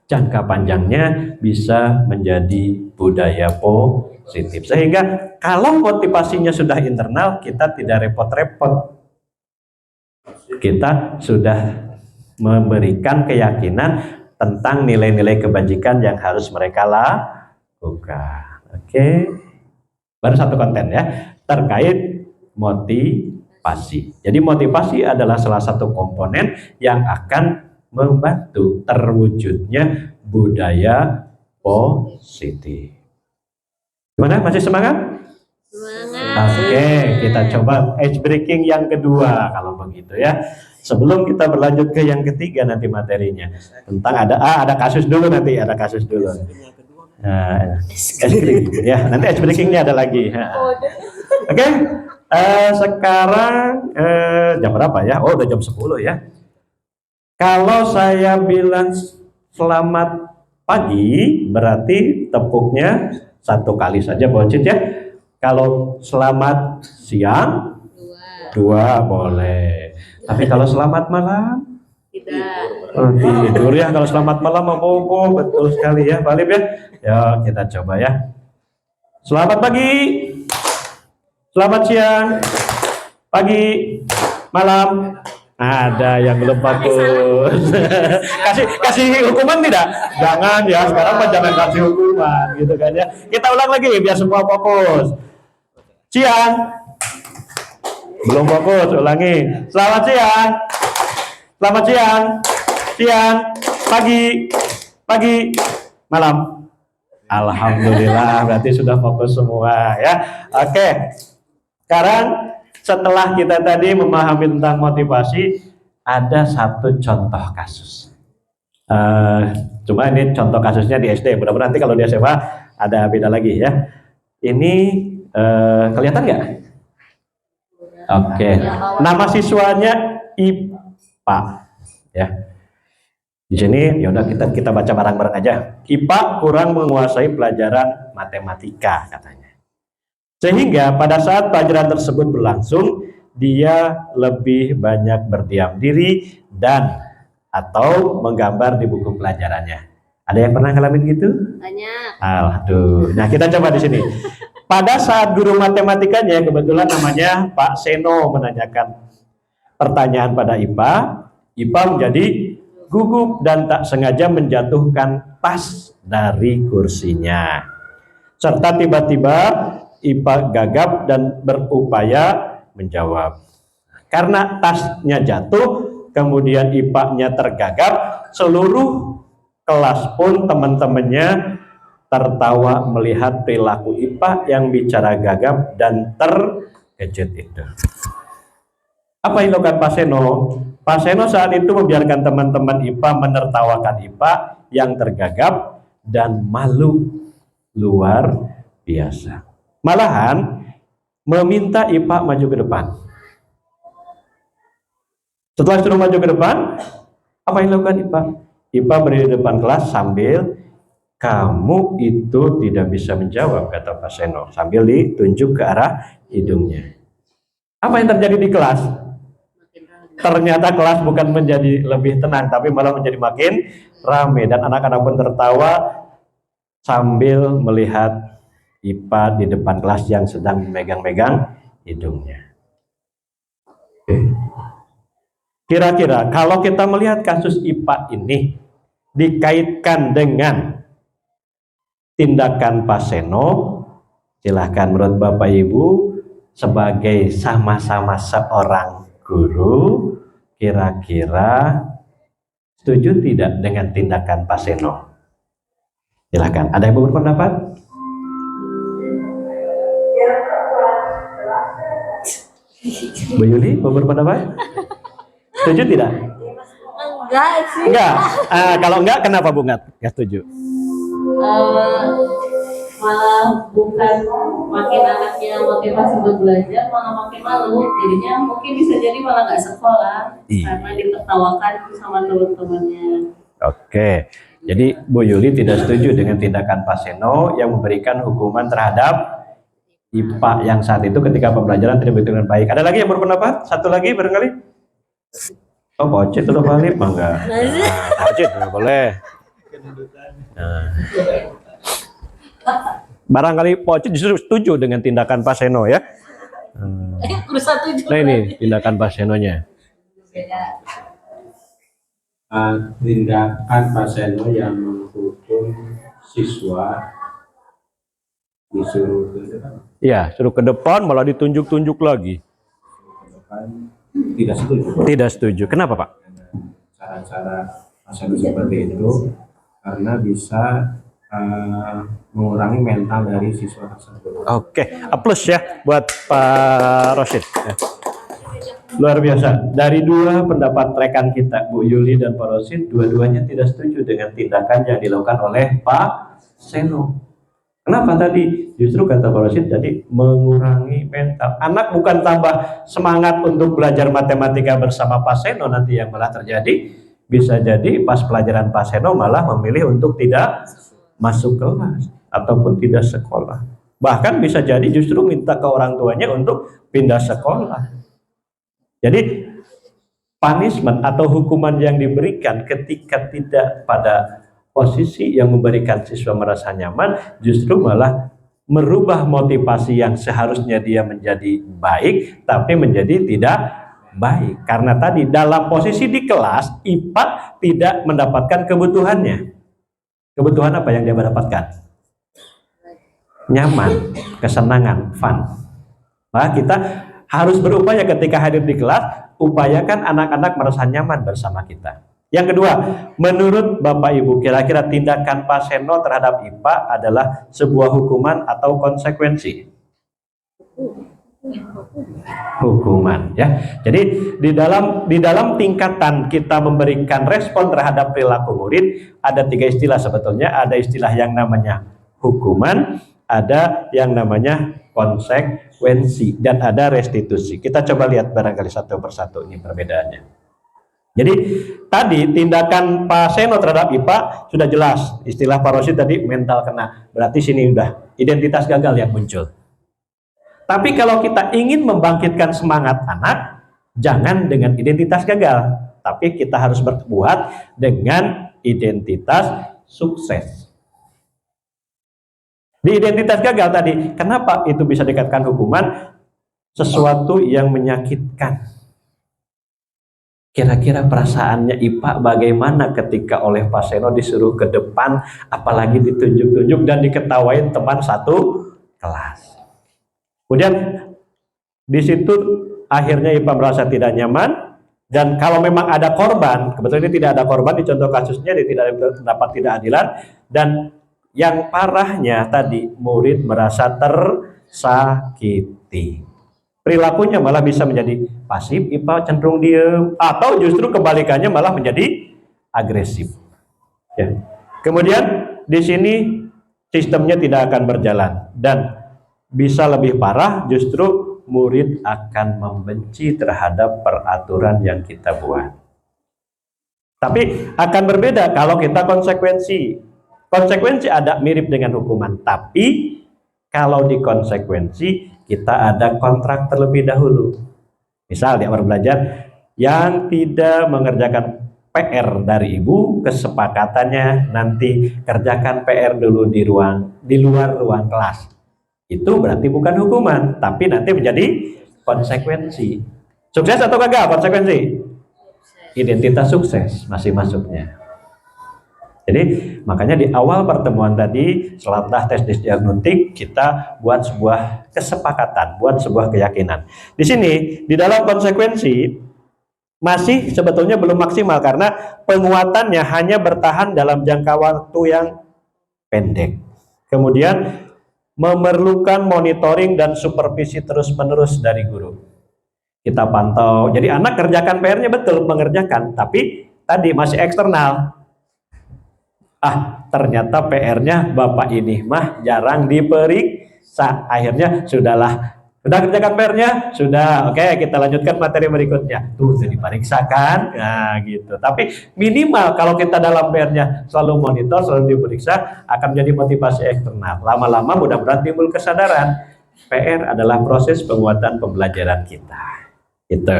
jangka panjangnya bisa menjadi budaya positif. Sehingga kalau motivasinya sudah internal, kita tidak repot-repot. Kita sudah memberikan keyakinan tentang nilai-nilai kebajikan yang harus mereka lakukan. Oke. Baru satu konten ya, terkait motivasi. Jadi motivasi adalah salah satu komponen yang akan membantu terwujudnya budaya positif. Gimana? Masih semangat? Semangat. Oke, kita coba ice breaking yang kedua kalau begitu ya. Sebelum kita berlanjut ke yang ketiga nanti materinya tentang ada kasus dulu nanti, ada kasus dulu. Nah, ice breaking ya, nanti ice breakingnya ada lagi. Oke, sekarang jam berapa ya? Oh, udah jam 10 ya. Kalau saya bilang selamat pagi, berarti tepuknya satu kali saja Bocit ya. Kalau selamat siang, dua boleh. Tapi kalau selamat malam, Tidak. oh, tidur ya. Kalau selamat malam mau bobo, betul sekali ya, Pak Lip ya. Ya, kita coba ya. Selamat pagi, selamat siang, pagi, malam. Ada yang belum fokus. kasih hukuman tidak? Jangan ya, sekarang Pak jangan kasih hukuman gitu kan ya. Kita ulang lagi biar semua fokus. Siang. Belum fokus, ulangi. Selamat siang. Selamat siang. Siang, pagi, malam. Alhamdulillah, berarti sudah fokus semua ya. Oke. Sekarang setelah kita tadi memahami tentang motivasi, ada satu contoh kasus. Cuma ini contoh kasusnya di SD. Mudah-mudahan nanti kalau di SMA ada beda lagi ya. Ini kelihatan nggak? Oke. Nama siswanya IPA ya. Di sini ya udah kita baca bareng-bareng aja. IPA kurang menguasai pelajaran matematika katanya. Sehingga pada saat pelajaran tersebut berlangsung, dia lebih banyak berdiam diri dan atau menggambar di buku pelajarannya. Ada yang pernah ngalamin gitu? Banyak. Alhamdulillah. Nah, kita coba di sini. Pada saat guru matematikanya, kebetulan namanya Pak Seno, menanyakan pertanyaan pada IPA, IPA menjadi gugup dan tak sengaja menjatuhkan tas dari kursinya. Serta tiba-tiba IPA gagap dan berupaya menjawab. Karena tasnya jatuh, kemudian IPA-nya tergagap, seluruh kelas pun teman-temannya tertawa melihat perilaku IPA yang bicara gagap dan terkejut itu. Apa yang dilakukan Pak Seno? Pak Seno saat itu membiarkan teman-teman IPA menertawakan IPA yang tergagap dan malu luar biasa. Malahan meminta IPA maju ke depan. Setelah suruh maju ke depan, apa yang dilakukan IPA? IPA berdiri di depan kelas sambil, kamu itu tidak bisa menjawab, kata Pak Seno sambil ditunjuk ke arah hidungnya. Apa yang terjadi di kelas? Ternyata kelas bukan menjadi lebih tenang, tapi malah menjadi makin ramai dan anak-anak pun tertawa sambil melihat IPA di depan kelas yang sedang memegang-megang hidungnya. Kira-kira kalau kita melihat kasus IPA ini dikaitkan dengan tindakan Pak Seno, silahkan menurut Bapak Ibu sebagai sama-sama seorang guru, kira-kira setuju tidak dengan tindakan Pak Seno? Silakan. Ada yang mau berpendapat? Bu Yuli mau berpendapat? Setuju tidak? Enggak sih. Enggak. Kalau enggak, kenapa Bu nggak setuju? Malah bukan makin anaknya motivasi buat belajar, malah makin malu. Jadinya mungkin bisa jadi malah nggak sekolah karena ditertawakan sama teman-temannya. Oke. Jadi Bu Yuli tidak setuju dengan tindakan Pak Seno yang memberikan hukuman terhadap IPA yang saat itu ketika pembelajaran tidak begitu dengan baik. Ada lagi yang berpendapat? Satu lagi barangkali? Oh, Pak Ocit udah balik, enggak? Pak Ocit nggak boleh. Nah. Barangkali Pak Ocit justru setuju dengan tindakan Pak Seno ya. Nah ini tindakan Pak Senonya. Tindakan Pak Seno yang menghukum siswa disuruh ke depan. Iya, suruh ke depan malah ditunjuk-tunjuk lagi. Tidak setuju. Tidak setuju. Kenapa Pak? Cara-cara Pak Seno seperti itu karena bisa mengurangi mental dari siswa tersebut. Oke, plus ya buat Pak Rosid. Luar biasa. Dari dua pendapat rekan kita, Bu Yuli dan Pak Rosid, dua-duanya tidak setuju dengan tindakan yang dilakukan oleh Pak Seno. Kenapa tadi? Justru kata Pak Rosid tadi mengurangi mental. Anak bukan tambah semangat untuk belajar matematika bersama Pak Seno nanti yang malah terjadi. Bisa jadi pas pelajaran Pak Seno malah memilih untuk tidak masuk kelas ataupun tidak sekolah. Bahkan bisa jadi justru minta ke orang tuanya untuk pindah sekolah. Jadi punishment atau hukuman yang diberikan ketika tidak pada posisi yang memberikan siswa merasa nyaman justru malah merubah motivasi yang seharusnya dia menjadi baik tapi menjadi tidak baik. Karena tadi dalam posisi di kelas IPA tidak mendapatkan kebutuhannya. Kebutuhan apa yang dia mendapatkan? Nyaman, kesenangan, fun. Nah, kita harus berupaya ketika hadir di kelas, upayakan anak-anak merasa nyaman bersama kita. Yang kedua, menurut Bapak Ibu, kira-kira tindakan Pak Seno terhadap IPA adalah sebuah hukuman atau konsekuensi? Hukuman ya. Jadi di dalam tingkatan kita memberikan respon terhadap perilaku murid ada tiga istilah sebetulnya. Ada istilah yang namanya hukuman, ada yang namanya konsekuensi, dan ada restitusi. Kita coba lihat barangkali satu persatu ini perbedaannya. Jadi tadi tindakan Pak Seno terhadap IPA sudah jelas. Istilah Pak Rosid tadi mental kena. Berarti sini udah identitas gagal yang muncul. Tapi kalau kita ingin membangkitkan semangat anak, jangan dengan identitas gagal, tapi kita harus berbuat dengan identitas sukses. Di identitas gagal tadi, kenapa itu bisa dikatakan hukuman? Sesuatu yang menyakitkan. Kira-kira perasaannya IPA bagaimana ketika oleh Pak Seno disuruh ke depan, apalagi ditunjuk-tunjuk dan diketawain teman satu kelas. Kemudian di situ akhirnya IPA merasa tidak nyaman, dan kalau memang ada korban, kebetulan ini tidak ada korban di contoh kasusnya, dia tidak dapat tidak adilan, dan yang parahnya tadi murid merasa tersakiti. Perilakunya malah bisa menjadi pasif, IPA cenderung diam, atau justru kebalikannya malah menjadi agresif. Ya. Kemudian di sini sistemnya tidak akan berjalan, dan bisa lebih parah, justru murid akan membenci terhadap peraturan yang kita buat. Tapi akan berbeda kalau kita konsekuensi. Konsekuensi ada mirip dengan hukuman, tapi kalau di konsekuensi kita ada kontrak terlebih dahulu. Misal dia baru belajar yang tidak mengerjakan PR dari ibu, kesepakatannya nanti kerjakan PR dulu di luar ruang kelas. Itu berarti bukan hukuman, tapi nanti menjadi konsekuensi. Sukses atau gagal konsekuensi? Identitas sukses masih masuknya. Jadi makanya di awal pertemuan tadi setelah tes diagnostik kita buat sebuah kesepakatan, buat sebuah keyakinan. Di sini di dalam konsekuensi masih sebetulnya belum maksimal karena penguatannya hanya bertahan dalam jangka waktu yang pendek. Kemudian memerlukan monitoring dan supervisi terus-menerus dari guru. Kita pantau. Jadi anak kerjakan PR-nya betul, mengerjakan, tapi tadi masih eksternal. Ternyata PR-nya Bapak ini mah jarang diperiksa. Akhirnya sudah kerjakan PR-nya? Sudah. Oke, kita lanjutkan materi berikutnya. Tuh, sudah diperiksakan. Nah, gitu. Tapi minimal kalau kita dalam PR-nya selalu monitor, selalu diperiksa, akan menjadi motivasi eksternal. Lama-lama mudah-mudahan timbul kesadaran. PR adalah proses penguatan pembelajaran kita. Gitu.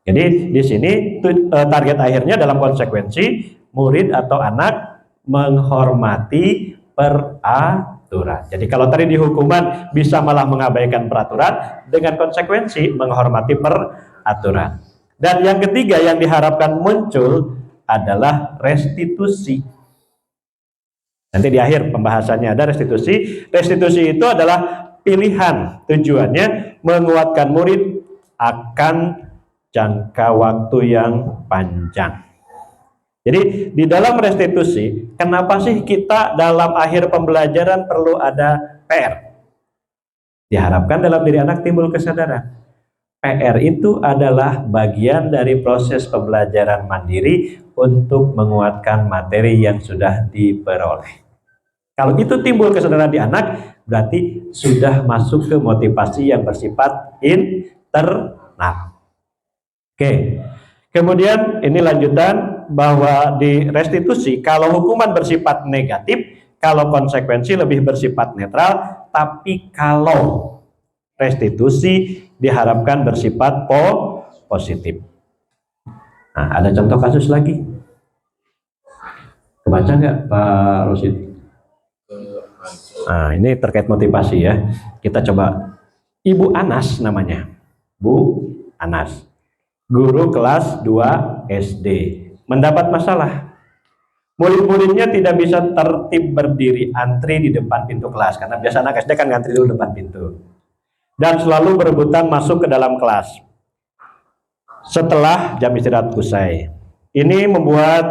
Jadi di sini target akhirnya dalam konsekuensi murid atau anak menghormati peraturan. Jadi kalau tadi di hukuman bisa malah mengabaikan peraturan, dengan konsekuensi menghormati peraturan. Dan yang ketiga yang diharapkan muncul adalah restitusi. Nanti di akhir pembahasannya ada restitusi. Restitusi itu adalah pilihan, tujuannya menguatkan murid akan jangka waktu yang panjang. Jadi di dalam restitusi, kenapa sih kita dalam akhir pembelajaran perlu ada PR? Diharapkan dalam diri anak timbul kesadaran. PR itu adalah bagian dari proses pembelajaran mandiri untuk menguatkan materi yang sudah diperoleh. Kalau itu timbul kesadaran di anak, berarti sudah masuk ke motivasi yang bersifat internal. Oke. Kemudian ini lanjutan bahwa di restitusi kalau hukuman bersifat negatif, kalau konsekuensi lebih bersifat netral, tapi kalau restitusi diharapkan bersifat positif. Nah, ada contoh kasus lagi. Kebaca nggak Pak Rosid? Nah, ini terkait motivasi ya. Kita coba. Ibu Anas namanya. Bu Anas. Guru kelas 2 SD. Mendapat masalah. Murid-muridnya tidak bisa tertib berdiri antri di depan pintu kelas. Karena biasa anak SD kan ngantri dulu depan pintu. Dan selalu berebutan masuk ke dalam kelas. Setelah jam istirahat usai. Ini membuat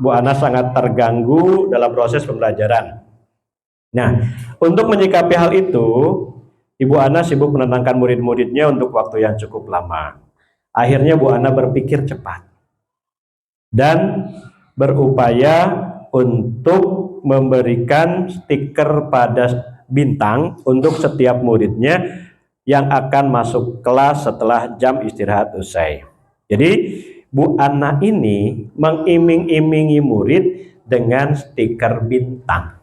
Bu Anas sangat terganggu dalam proses pembelajaran. Nah, untuk menyikapi hal itu, Ibu Ana sibuk menenangkan murid-muridnya untuk waktu yang cukup lama. Akhirnya Bu Ana berpikir cepat dan berupaya untuk memberikan stiker pada bintang untuk setiap muridnya yang akan masuk kelas setelah jam istirahat usai. Jadi Bu Ana ini mengiming-imingi murid dengan stiker bintang.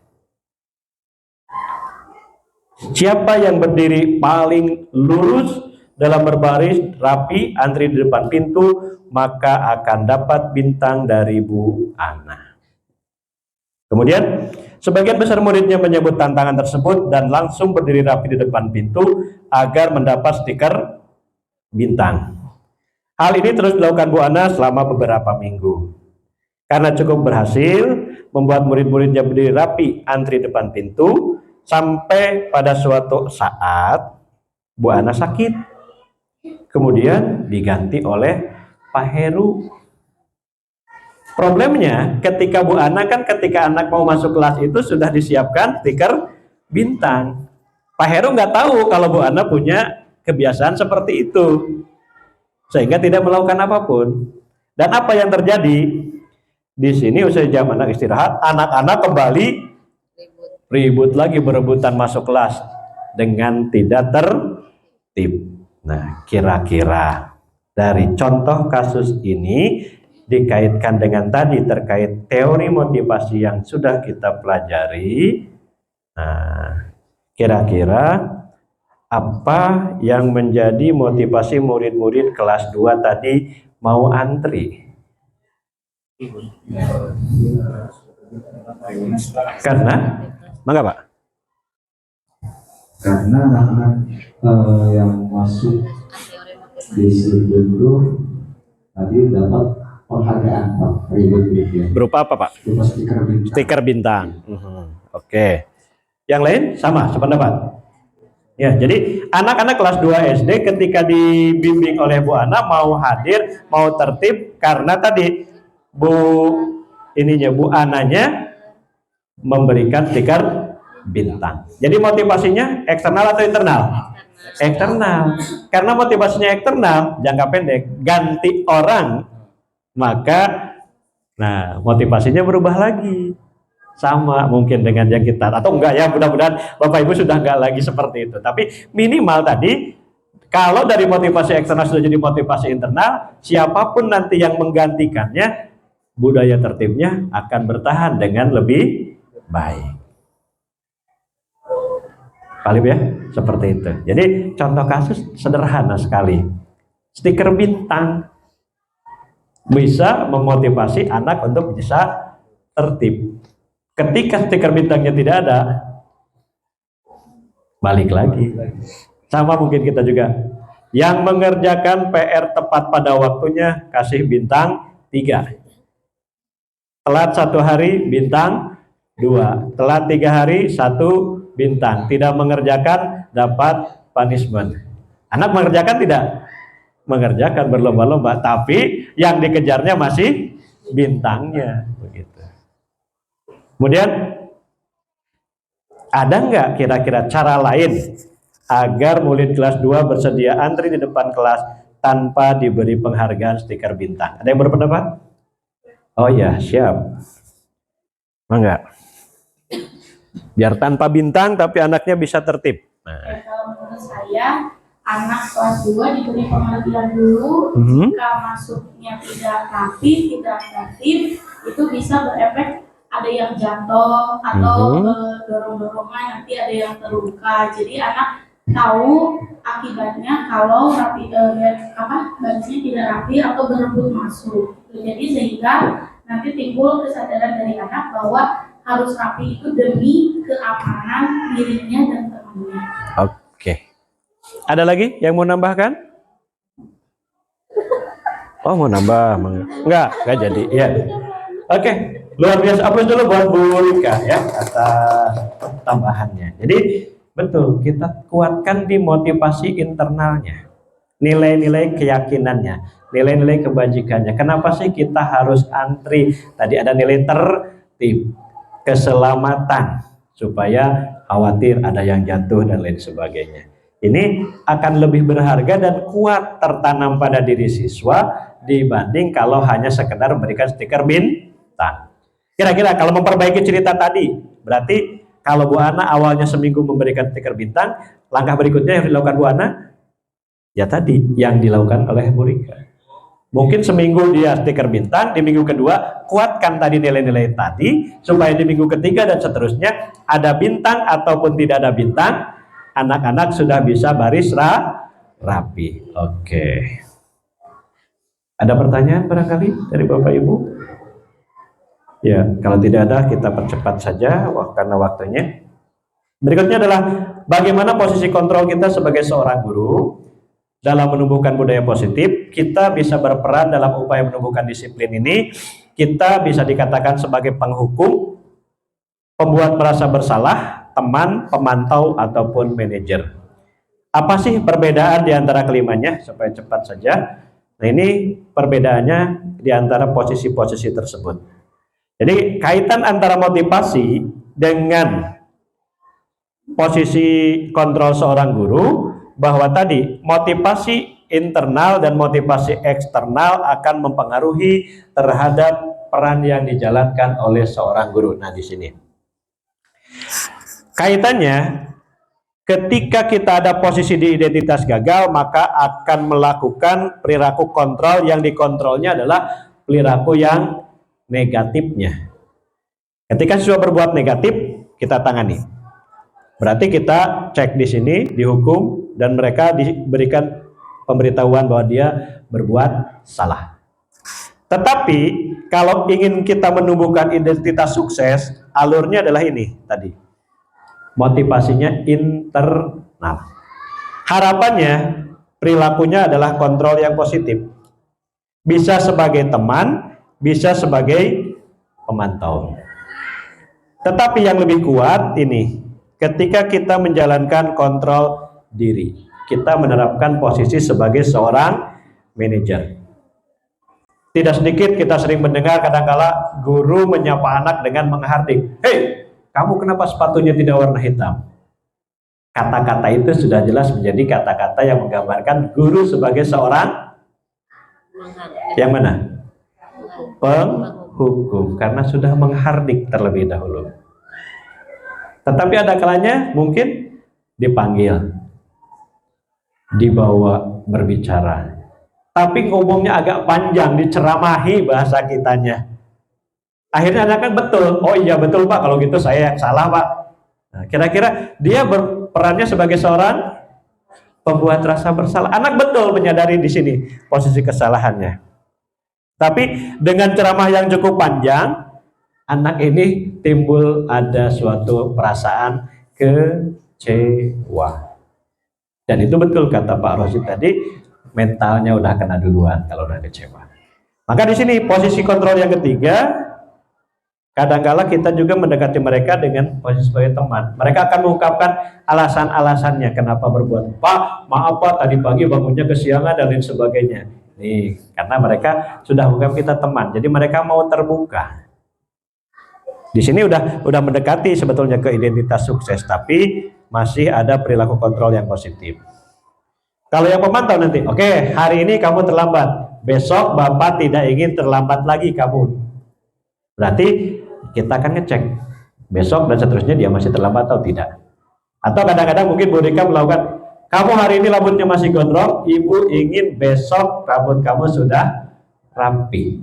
Siapa yang berdiri paling lurus dalam berbaris rapi antri di depan pintu, maka akan dapat bintang dari Bu Ana. Kemudian sebagian besar muridnya menyebut tantangan tersebut dan langsung berdiri rapi di depan pintu agar mendapat stiker bintang. Hal ini terus dilakukan Bu Ana selama beberapa minggu. Karena cukup berhasil membuat murid-muridnya berdiri rapi antri depan pintu, sampai pada suatu saat Bu Ana sakit. Kemudian diganti oleh Pak Heru. Problemnya ketika Bu Ana kan ketika anak mau masuk kelas itu sudah disiapkan stiker bintang. Pak Heru nggak tahu kalau Bu Ana punya kebiasaan seperti itu. Sehingga tidak melakukan apapun. Dan apa yang terjadi? Di sini usai jam anak istirahat, anak-anak kembali ribut lagi berebutan masuk kelas dengan tidak tertib. Nah, kira-kira dari contoh kasus ini dikaitkan dengan tadi terkait teori motivasi yang sudah kita pelajari. Nah, kira-kira apa yang menjadi motivasi murid-murid kelas 2 tadi mau antri? Karena, mangga Pak. Karena anak-anak yang masuk di situ itu tadi dapat penghargaan Pak, Berupa apa Pak? berupa stiker bintang. Stiker bintang. Oke. Yang lain sama sependapat? Ya, jadi anak-anak kelas 2 SD ketika dibimbing oleh Bu Ana mau hadir, mau tertib karena tadi Bu Ananya memberikan stiker bintang. Jadi motivasinya eksternal atau internal? Eksternal. Karena motivasinya eksternal, jangka pendek, ganti orang, maka motivasinya berubah lagi. Sama mungkin dengan yang kita, atau enggak ya, mudah-mudahan Bapak Ibu sudah enggak lagi seperti itu. Tapi minimal tadi, kalau dari motivasi eksternal sudah jadi motivasi internal, siapapun nanti yang menggantikannya, budaya tertibnya akan bertahan dengan lebih baik. Paling ya, seperti itu. Jadi contoh kasus sederhana sekali. Stiker bintang bisa memotivasi anak untuk bisa tertib. Ketika stiker bintangnya tidak ada, balik lagi. Sama mungkin kita juga. Yang mengerjakan PR tepat pada waktunya, kasih bintang 3. Telat 1 hari, bintang 2. Telat 3 hari, 1 bintang. Tidak mengerjakan, dapat punishment. Anak mengerjakan tidak? Mengerjakan berlomba-lomba, tapi yang dikejarnya masih bintangnya. Begitu. Kemudian ada nggak kira-kira cara lain agar murid kelas 2 bersedia antri di depan kelas tanpa diberi penghargaan stiker bintang? Ada yang berpendapat? Oh ya, siap. Enggak. Biar tanpa bintang tapi anaknya bisa tertib. Kalau menurut saya, anak kelas 2 diberi pengertian dulu. Jika masuknya tidak rapi, tidak tertib, itu bisa berefek ada yang jatuh atau dorong-dorongan, nanti ada yang terluka. Jadi anak tahu akibatnya kalau rapi barisnya tidak rapi atau berebut masuk. Jadi sehingga nanti timbul kesadaran dari anak bahwa harus rapi itu demi keamanan dirinya dan temannya. Oke. Ada lagi yang mau nambahkan? Oh, mau nambah? Enggak jadi. Ya. Oke. Luar biasa, aplaus dulu buat Bu Rika ya atas tambahannya. Jadi betul, kita kuatkan di motivasi internalnya, nilai-nilai keyakinannya, nilai-nilai kebajikannya. Kenapa sih kita harus antri? Tadi ada nilai tertib, keselamatan, supaya khawatir ada yang jatuh dan lain sebagainya. Ini akan lebih berharga dan kuat tertanam pada diri siswa dibanding kalau hanya sekedar memberikan stiker bintang. Kira-kira kalau memperbaiki cerita tadi, berarti kalau Bu Ana awalnya seminggu memberikan stiker bintang, langkah berikutnya yang dilakukan Bu Ana, ya tadi yang dilakukan oleh Bu Rika. Mungkin seminggu dia stiker bintang, di minggu kedua kuatkan tadi nilai-nilai tadi, supaya di minggu ketiga dan seterusnya ada bintang ataupun tidak ada bintang, anak-anak sudah bisa baris rapi. Oke. Ada pertanyaan barangkali dari Bapak Ibu? Ya, kalau tidak ada kita percepat saja karena waktunya. Berikutnya adalah bagaimana posisi kontrol kita sebagai seorang guru dalam menumbuhkan budaya positif. Kita bisa berperan dalam upaya menumbuhkan disiplin ini. Kita bisa dikatakan sebagai penghukum, pembuat merasa bersalah, teman, pemantau, ataupun manajer. Apa sih perbedaan di antara kelimanya? Supaya cepat saja. Nah, ini perbedaannya di antara posisi-posisi tersebut. Jadi kaitan antara motivasi dengan posisi kontrol seorang guru, bahwa tadi motivasi internal dan motivasi eksternal akan mempengaruhi terhadap peran yang dijalankan oleh seorang guru. Nah, di sini kaitannya, ketika kita ada posisi di identitas gagal, maka akan melakukan perilaku kontrol yang dikontrolnya adalah perilaku yang negatifnya. Ketika siswa berbuat negatif, kita tangani. Berarti kita cek di sini, dihukum, dan mereka diberikan pemberitahuan bahwa dia berbuat salah. Tetapi kalau ingin kita menumbuhkan identitas sukses, alurnya adalah ini tadi. Motivasinya internal. Harapannya perilakunya adalah kontrol yang positif. Bisa sebagai teman, bisa sebagai pemantau. Tetapi yang lebih kuat ini, ketika kita menjalankan kontrol diri. Kita menerapkan posisi sebagai seorang manajer. Tidak sedikit kita sering mendengar kadangkala guru menyapa anak dengan menghardik. Hei, kamu kenapa sepatunya tidak warna hitam? Kata-kata itu sudah jelas menjadi kata-kata yang menggambarkan guru sebagai seorang yang mana? Penghukum, karena sudah menghardik terlebih dahulu. Tetapi ada kalanya mungkin dipanggil, dibawa berbicara, tapi ngomongnya agak panjang, diceramahi bahasa kitanya. Akhirnya anak kan betul, oh iya betul Pak, kalau gitu saya yang salah Pak. Nah, kira-kira dia berperannya sebagai seorang pembuat rasa bersalah. Anak betul menyadari di sini posisi kesalahannya. Tapi dengan ceramah yang cukup panjang, anak ini timbul ada suatu perasaan kecewa. Dan itu betul kata Pak Rosid tadi, mentalnya udah kena duluan kalau udah kecewa. Maka di sini posisi kontrol yang ketiga, kadangkala kita juga mendekati mereka dengan posisi sebagai teman. Mereka akan mengungkapkan alasan-alasannya kenapa berbuat. Pak, maaf Pak, tadi pagi bangunnya kesiangan dan lain sebagainya. Nih, karena mereka sudah menganggap kita teman, jadi mereka mau terbuka. Di sini udah mendekati sebetulnya ke identitas sukses, tapi masih ada perilaku kontrol yang positif. Kalau yang pemantau nanti, oke, hari ini kamu terlambat, besok Bapak tidak ingin terlambat lagi kamu. Berarti kita akan ngecek besok dan seterusnya dia masih terlambat atau tidak. Atau kadang-kadang mungkin Bu Rika melakukan, kamu hari ini rambutnya masih gondrong, Ibu ingin besok rambut kamu sudah rapi.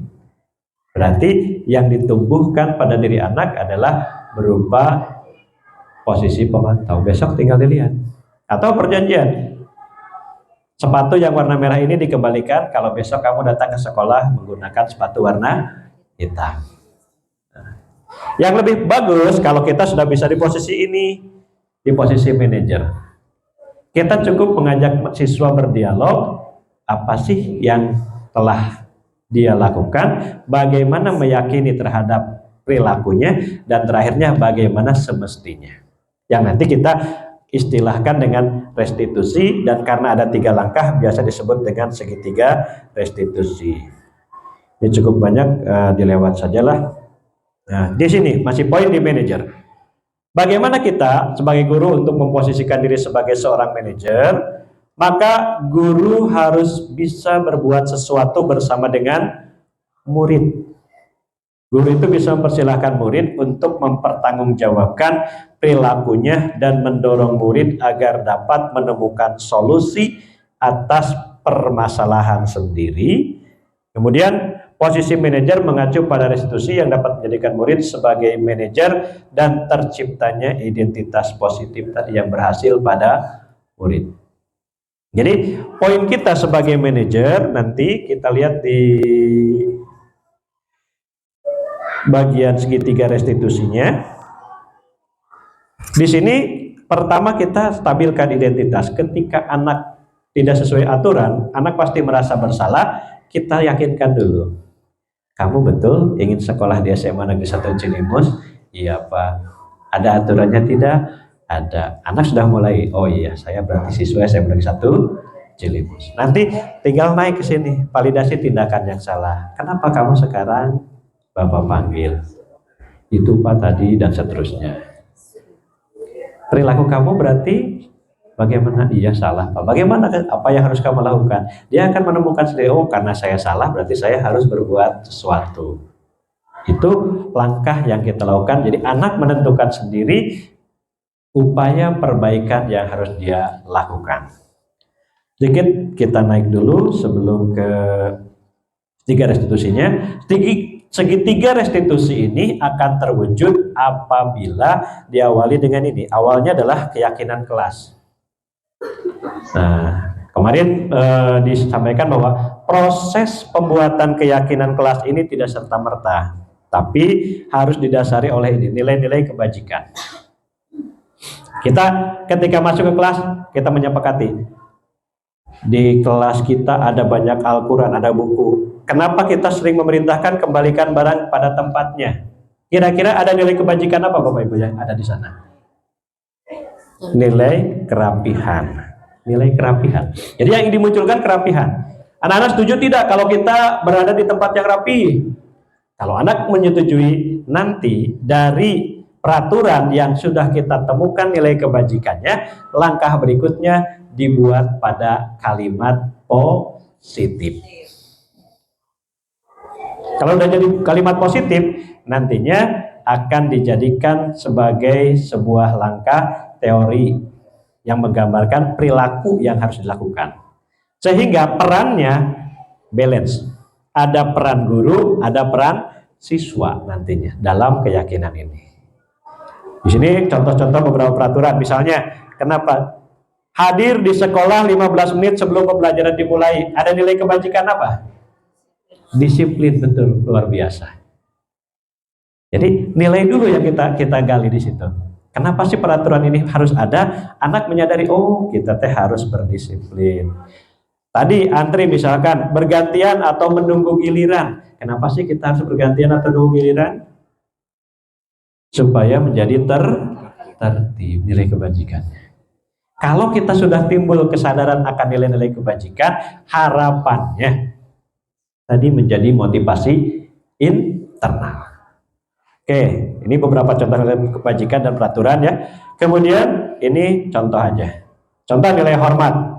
Berarti yang ditumbuhkan pada diri anak adalah berupa posisi pemantau. Besok tinggal dilihat. Atau perjanjian, sepatu yang warna merah ini dikembalikan kalau besok kamu datang ke sekolah menggunakan sepatu warna hitam. Yang lebih bagus kalau kita sudah bisa di posisi ini, di posisi manajer. Kita cukup mengajak siswa berdialog, apa sih yang telah dia lakukan, bagaimana meyakini terhadap perilakunya, dan terakhirnya bagaimana semestinya. Yang nanti kita istilahkan dengan restitusi, dan karena ada 3 langkah biasa disebut dengan segitiga restitusi. Ini cukup banyak, dilewat sajalah. Nah, di sini masih poin di manajer. Bagaimana kita sebagai guru untuk memposisikan diri sebagai seorang manajer? Maka guru harus bisa berbuat sesuatu bersama dengan murid. Guru itu bisa mempersilahkan murid untuk mempertanggungjawabkan perilakunya dan mendorong murid agar dapat menemukan solusi atas permasalahan sendiri. Kemudian posisi manajer mengacu pada restitusi yang dapat menjadikan murid sebagai manajer dan terciptanya identitas positif tadi yang berhasil pada murid. Jadi poin kita sebagai manajer nanti kita lihat di bagian segitiga restitusinya. Di sini pertama kita stabilkan identitas. Ketika anak tidak sesuai aturan, anak pasti merasa bersalah. Kita yakinkan dulu, kamu betul ingin sekolah di SMA Negeri 1 Cilimus? Iya Pak. Ada aturannya tidak? Ada. Anak sudah mulai, oh iya saya berarti siswa SMA Negeri 1 Cilimus. Nanti tinggal naik ke sini, validasi tindakan yang salah. Kenapa kamu sekarang Bapak panggil? Itu Pak tadi dan seterusnya. Perilaku kamu berarti bagaimana? Iya salah Pak. Bagaimana? Apa yang harus kamu lakukan? Dia akan menemukan sendiri, oh karena saya salah berarti saya harus berbuat sesuatu. Itu langkah yang kita lakukan. Jadi anak menentukan sendiri upaya perbaikan yang harus dia lakukan. Sedikit kita naik dulu sebelum ke segitiga restitusinya. Segitiga restitusi ini akan terwujud apabila diawali dengan ini. Awalnya adalah keyakinan kelas. Nah, kemarin disampaikan bahwa proses pembuatan keyakinan kelas ini tidak serta-merta, tapi harus didasari oleh ini, nilai-nilai kebajikan. Kita ketika masuk ke kelas, kita menyepakati di kelas kita ada banyak Al-Quran, ada buku. Kenapa kita sering memerintahkan kembalikan barang pada tempatnya? Kira-kira ada nilai kebajikan apa Bapak Ibu yang ada di sana? Nilai kerapihan. Nilai kerapihan. Jadi yang dimunculkan kerapihan. Anak-anak setuju tidak kalau kita berada di tempat yang rapi? Kalau anak menyetujui, nanti dari peraturan yang sudah kita temukan nilai kebajikannya, langkah berikutnya dibuat pada kalimat positif. Kalau sudah jadi kalimat positif, nantinya akan dijadikan sebagai sebuah langkah teori yang menggambarkan perilaku yang harus dilakukan. Sehingga perannya balance. Ada peran guru, ada peran siswa nantinya dalam keyakinan ini. Di sini contoh-contoh beberapa peraturan, misalnya kenapa hadir di sekolah 15 menit sebelum pembelajaran dimulai, ada nilai kebajikan apa? Disiplin, betul, luar biasa. Jadi nilai dulu yang kita gali di situ. Kenapa sih peraturan ini harus ada? Anak menyadari, oh kita harus berdisiplin. Tadi antri misalkan bergantian atau menunggu giliran. Kenapa sih kita harus bergantian atau menunggu giliran? Supaya menjadi tertib nilai kebajikannya. Kalau kita sudah timbul kesadaran akan nilai-nilai kebajikan, harapannya tadi menjadi motivasi internal. Oke, ini beberapa contoh nilai kebajikan dan peraturan ya. Kemudian ini contoh aja. Contoh nilai hormat.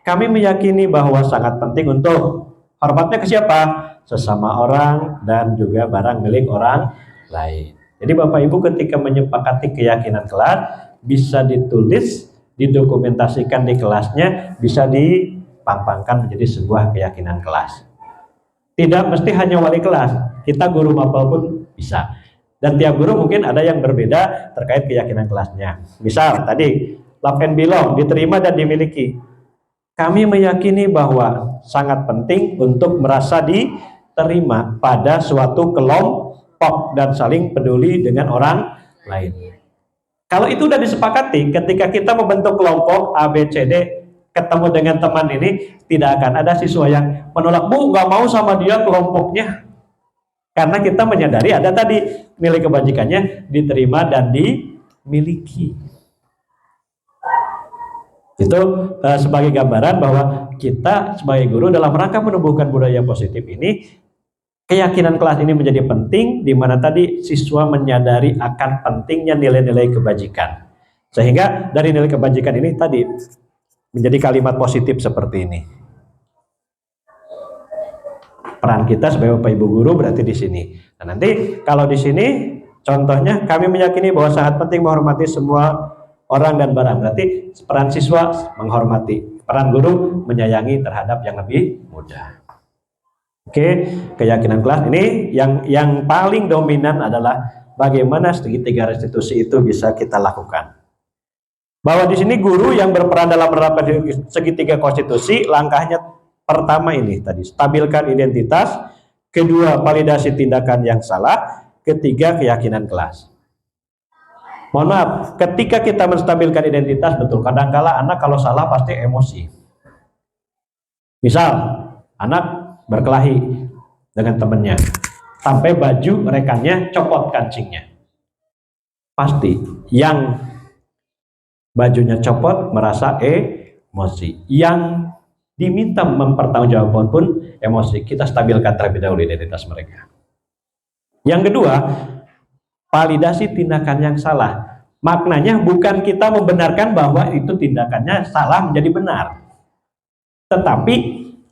Kami meyakini bahwa sangat penting untuk hormatnya ke siapa? Sesama orang dan juga barang milik orang lain. Jadi Bapak Ibu ketika menyepakati keyakinan kelas, bisa ditulis, didokumentasikan di kelasnya, bisa dipampangkan menjadi sebuah keyakinan kelas. Tidak mesti hanya wali kelas, kita guru mapel pun bisa. Dan tiap guru mungkin ada yang berbeda terkait keyakinan kelasnya. Misal tadi, love and belong, diterima dan dimiliki. Kami meyakini bahwa sangat penting untuk merasa diterima pada suatu kelompok dan saling peduli dengan orang lain. Kalau itu sudah disepakati, ketika kita membentuk kelompok A, B, C, D, ketemu dengan teman ini, tidak akan ada siswa yang menolak, Bu, nggak mau sama dia kelompoknya. Karena kita menyadari ada tadi nilai kebajikannya diterima dan dimiliki. Itu sebagai gambaran bahwa kita sebagai guru dalam rangka menumbuhkan budaya positif ini, keyakinan kelas ini menjadi penting, di mana tadi siswa menyadari akan pentingnya nilai-nilai kebajikan. Sehingga dari nilai kebajikan ini tadi menjadi kalimat positif seperti ini. Peran kita sebagai Bapak Ibu guru berarti di sini. Nah, nanti kalau di sini contohnya kami meyakini bahwa sangat penting menghormati semua orang dan barang. Berarti peran siswa menghormati, peran guru menyayangi terhadap yang lebih muda. Oke, keyakinan kelas ini yang paling dominan adalah bagaimana segitiga restitusi itu bisa kita lakukan. Bahwa di sini guru yang berperan dalam menerapkan segitiga konstitusi, langkahnya pertama ini tadi, stabilkan identitas, kedua validasi tindakan yang salah, ketiga keyakinan kelas. Mohon maaf, ketika kita menstabilkan identitas, betul, kadangkala anak kalau salah pasti emosi. Misal, anak berkelahi dengan temannya, sampai baju rekannya copot kancingnya. Pasti, yang bajunya copot merasa emosi. Yang diminta mempertanggungjawabkan pun emosi. Kita stabilkan terlebih dahulu identitas mereka. Yang kedua, validasi tindakan yang salah. Maknanya bukan kita membenarkan bahwa itu tindakannya salah menjadi benar. Tetapi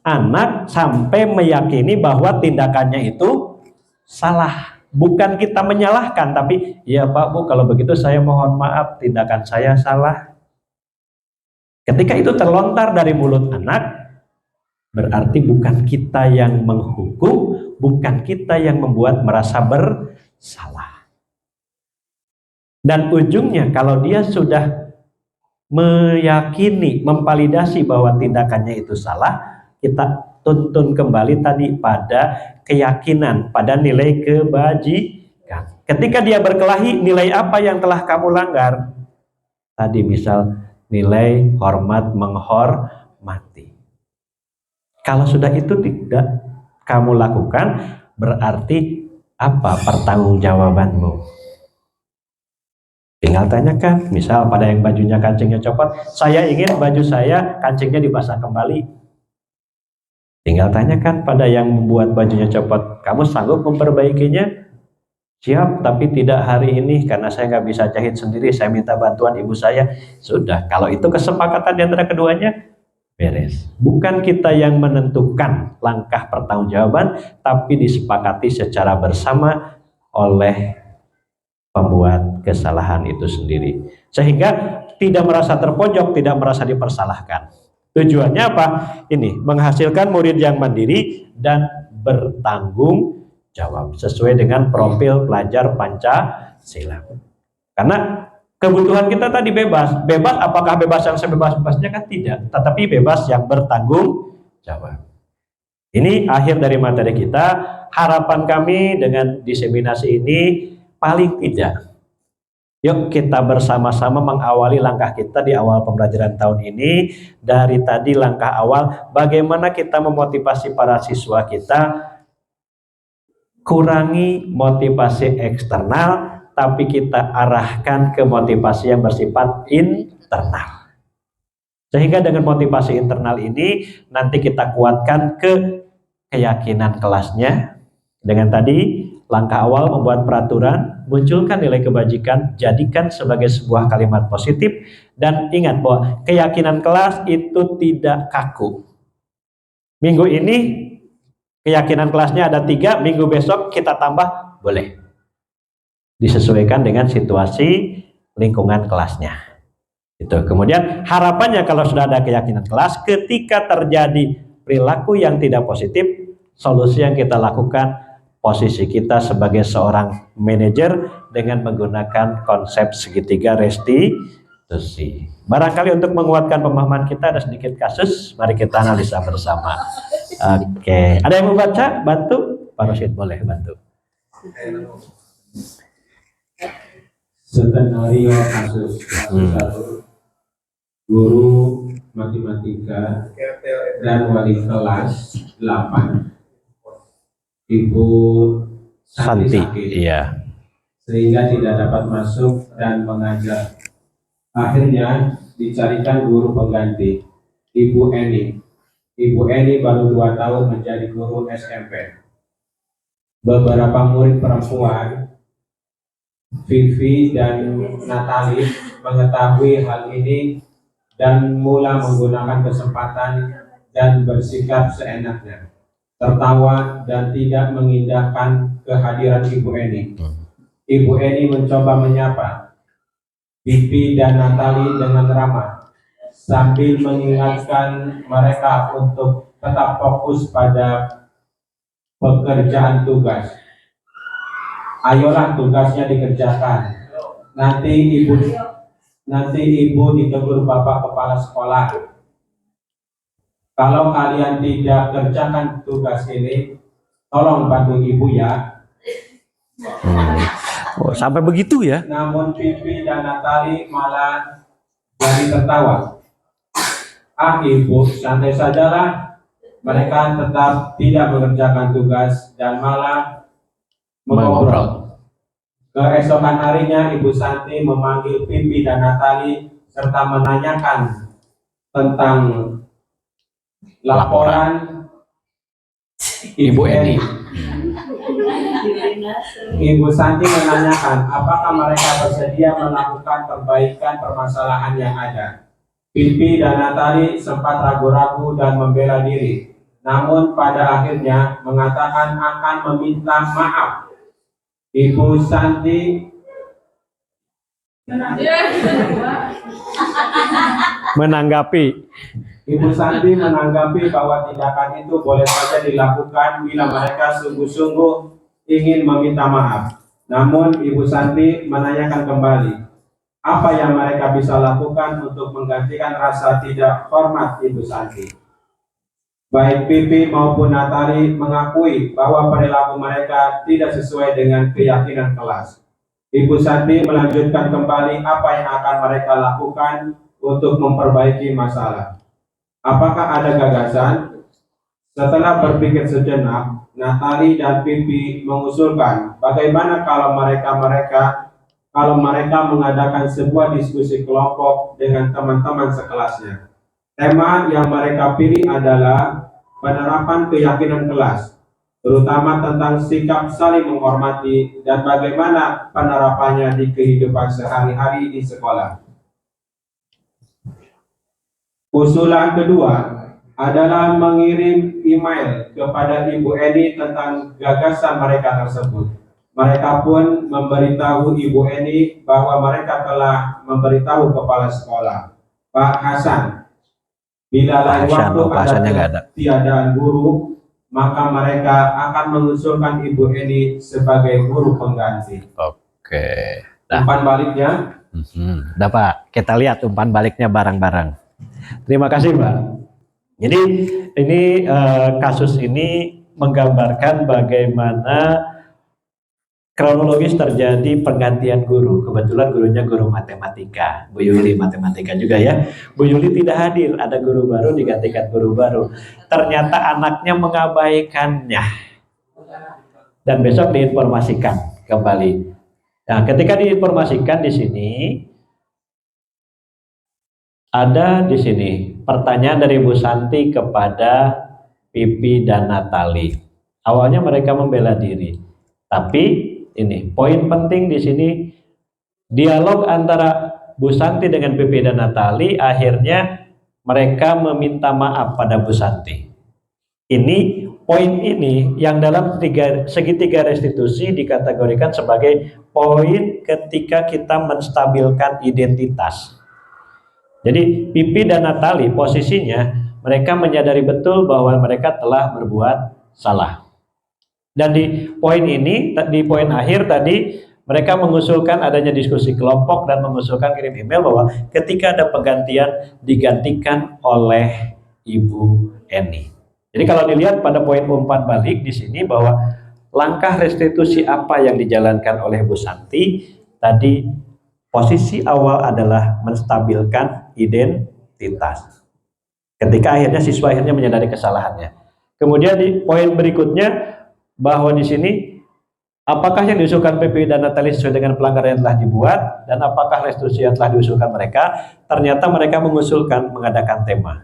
anak sampai meyakini bahwa tindakannya itu salah. Bukan kita menyalahkan, tapi ya Pak Bu, kalau begitu saya mohon maaf, tindakan saya salah. Ketika itu terlontar dari mulut anak, berarti bukan kita yang menghukum, bukan kita yang membuat merasa bersalah. Dan ujungnya kalau dia sudah meyakini, memvalidasi bahwa tindakannya itu salah, kita tuntun kembali tadi pada keyakinan, pada nilai kebajikan. Ketika dia berkelahi, nilai apa yang telah kamu langgar? Tadi misal nilai hormat menghormati. Kalau sudah itu tidak kamu lakukan, berarti apa pertanggungjawabanmu? Tinggal tanyakan, misal pada yang bajunya kancingnya copot, saya ingin baju saya kancingnya dipasang kembali. Tinggal tanyakan pada yang membuat bajunya copot, kamu sanggup memperbaikinya? Siap, tapi tidak hari ini karena saya nggak bisa jahit sendiri, saya minta bantuan ibu saya. Sudah, kalau itu kesepakatan di antara keduanya, beres. Bukan kita yang menentukan langkah pertanggungjawaban, tapi disepakati secara bersama oleh pembuat kesalahan itu sendiri, sehingga tidak merasa terpojok, tidak merasa dipersalahkan. Tujuannya apa? Ini menghasilkan murid yang mandiri dan bertanggung jawab sesuai dengan profil pelajar Pancasila. Karena kebutuhan kita tadi bebas. Bebas apakah bebas yang sebebas-bebasnya? Kan tidak, tetapi bebas yang bertanggung jawab. Ini akhir dari materi kita. Harapan kami dengan diseminasi ini, paling tidak, yuk kita bersama-sama mengawali langkah kita di awal pembelajaran tahun ini. Dari tadi langkah awal, bagaimana kita memotivasi para siswa kita, kurangi motivasi eksternal, tapi kita arahkan ke motivasi yang bersifat internal. Sehingga dengan motivasi internal ini, nanti kita kuatkan ke keyakinan kelasnya. Dengan tadi, langkah awal membuat peraturan, munculkan nilai kebajikan, jadikan sebagai sebuah kalimat positif, dan ingat bahwa keyakinan kelas itu tidak kaku. Minggu ini keyakinan kelasnya ada 3, minggu besok kita tambah, boleh. Disesuaikan dengan situasi lingkungan kelasnya. Itu. Kemudian harapannya kalau sudah ada keyakinan kelas, ketika terjadi perilaku yang tidak positif, solusi yang kita lakukan, posisi kita sebagai seorang manajer dengan menggunakan konsep segitiga restitusi. Barangkali untuk menguatkan pemahaman kita ada sedikit kasus, mari kita analisa bersama. Oke, ada yang mau baca? Bantu? Pak Rosyid boleh bantu. Skenario kasus satu, guru matematika dan wali kelas 8, Ibu Santi sakit, iya. sehingga tidak dapat masuk dan mengajar. Akhirnya dicarikan guru pengganti, Ibu Eni. Ibu Eni baru 2 tahun menjadi guru SMP. Beberapa murid perempuan, Vivi dan Natali, mengetahui hal ini dan mulai menggunakan kesempatan dan bersikap seenaknya, tertawa dan tidak mengindahkan kehadiran Ibu Eni. Ibu Eni mencoba menyapa Vivi dan Natali dengan ramah, sambil mengingatkan mereka untuk tetap fokus pada pekerjaan tugas. Ayolah tugasnya dikerjakan. Nanti ibu ditegur Bapak Kepala Sekolah. Kalau kalian tidak kerjakan tugas ini, tolong bantu ibu ya. Oh, sampai begitu ya? Namun Vivi dan Natali malah jadi tertawa. Ah ibu, santai sajalah. Mereka tetap tidak mengerjakan tugas dan malah mengobrol. Keesokan harinya Ibu Santi memanggil Vivi dan Natali serta menanyakan tentang laporan Ibu Eni. Ibu Santi menanyakan apakah mereka bersedia melakukan perbaikan permasalahan yang ada. Vivi dan Natali sempat ragu-ragu dan membela diri, namun pada akhirnya mengatakan akan meminta maaf. Ibu Santi menanggapi bahwa tindakan itu boleh saja dilakukan bila mereka sungguh-sungguh ingin meminta maaf. Namun Ibu Santi menanyakan kembali, apa yang mereka bisa lakukan untuk menggantikan rasa tidak hormat Ibu Santi. Baik Vivi maupun Natali mengakui bahwa perilaku mereka tidak sesuai dengan keyakinan kelas. Ibu Santi melanjutkan kembali apa yang akan mereka lakukan untuk memperbaiki masalah. Apakah ada gagasan? Setelah berpikir sejenak, Natali dan Vivi mengusulkan bagaimana kalau kalau mereka mengadakan sebuah diskusi kelompok dengan teman-teman sekelasnya. Tema yang mereka pilih adalah penerapan keyakinan kelas, terutama tentang sikap saling menghormati dan bagaimana penerapannya di kehidupan sehari-hari di sekolah. Usulan kedua adalah mengirim email kepada Ibu Eni tentang gagasan mereka tersebut. Mereka pun memberitahu Ibu Eni bahwa mereka telah memberitahu kepala sekolah, Pak Hasan, bila lain waktu ada tiadaan guru, maka mereka akan mengusulkan Ibu Eni sebagai guru pengganti. Oke. Umpan baliknya. Udah Pak, kita lihat umpan baliknya bareng-bareng. Terima kasih Pak. Jadi ini kasus ini menggambarkan bagaimana kronologis terjadi penggantian guru. Kebetulan gurunya guru matematika, Bu Yuli matematika juga ya. Bu Yuli tidak hadir, ada guru baru digantikan guru baru. Ternyata anaknya mengabaikannya. Dan besok diinformasikan kembali. Nah, ketika diinformasikan di sini ada di sini pertanyaan dari Bu Santi kepada Pipi dan Natali. Awalnya mereka membela diri, tapi ini poin penting di sini, dialog antara Bu Santi dengan Pipi dan Natali, akhirnya mereka meminta maaf pada Bu Santi. Ini poin ini yang dalam segitiga restitusi dikategorikan sebagai poin ketika kita menstabilkan identitas. Jadi Pipi dan Natali posisinya mereka menyadari betul bahwa mereka telah berbuat salah. Dan di poin ini, di poin akhir tadi mereka mengusulkan adanya diskusi kelompok dan mengusulkan kirim email bahwa ketika ada penggantian digantikan oleh Ibu Eni. Jadi kalau dilihat pada poin umpan balik di sini bahwa langkah restitusi apa yang dijalankan oleh Bu Santi tadi, posisi awal adalah menstabilkan identitas. Ketika akhirnya siswa akhirnya menyadari kesalahannya. Kemudian di poin berikutnya bahwa di sini apakah yang diusulkan PP dan Natali sesuai dengan pelanggaran yang telah dibuat dan apakah restitusi yang telah diusulkan mereka. Ternyata mereka mengusulkan mengadakan tema.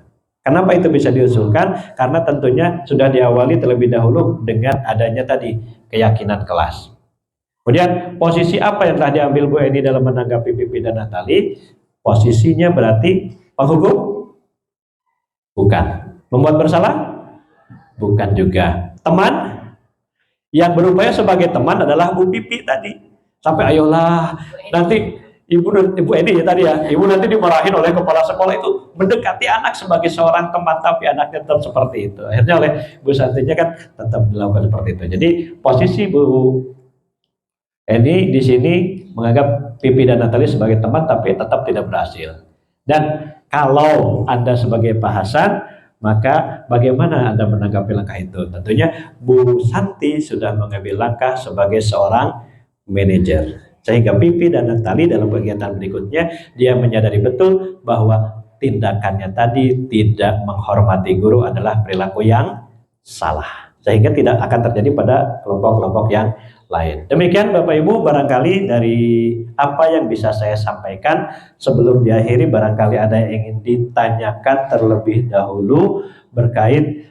Kenapa itu bisa diusulkan? Karena tentunya sudah diawali terlebih dahulu dengan adanya tadi keyakinan kelas. Kemudian posisi apa yang telah diambil Bu Eni dalam menanggapi Pipi dan Natali? Posisinya berarti penghukum? Bukan. Membuat bersalah? Bukan juga. Teman? Yang berupaya sebagai teman adalah Bu Pipi tadi. Sampai ayolah nanti Ibu Eni ya tadi ya, Ibu nanti dimarahin oleh kepala sekolah itu mendekati anak sebagai seorang teman tapi anaknya tetap seperti itu. Akhirnya oleh Bu Santinya kan tetap dilakukan seperti itu. Jadi posisi Bu Eni di sini menganggap Pipi dan Natali sebagai teman tapi tetap tidak berhasil. Dan kalau Anda sebagai Pak Hasan, maka bagaimana Anda menanggapi langkah itu? Tentunya Bu Santi sudah mengambil langkah sebagai seorang manajer. Sehingga Pipi dan Natali dalam kegiatan berikutnya, dia menyadari betul bahwa tindakannya tadi tidak menghormati guru adalah perilaku yang salah. Sehingga tidak akan terjadi pada kelompok-kelompok yang lain. Demikian Bapak Ibu, barangkali dari apa yang bisa saya sampaikan sebelum diakhiri, barangkali ada yang ingin ditanyakan terlebih dahulu berkait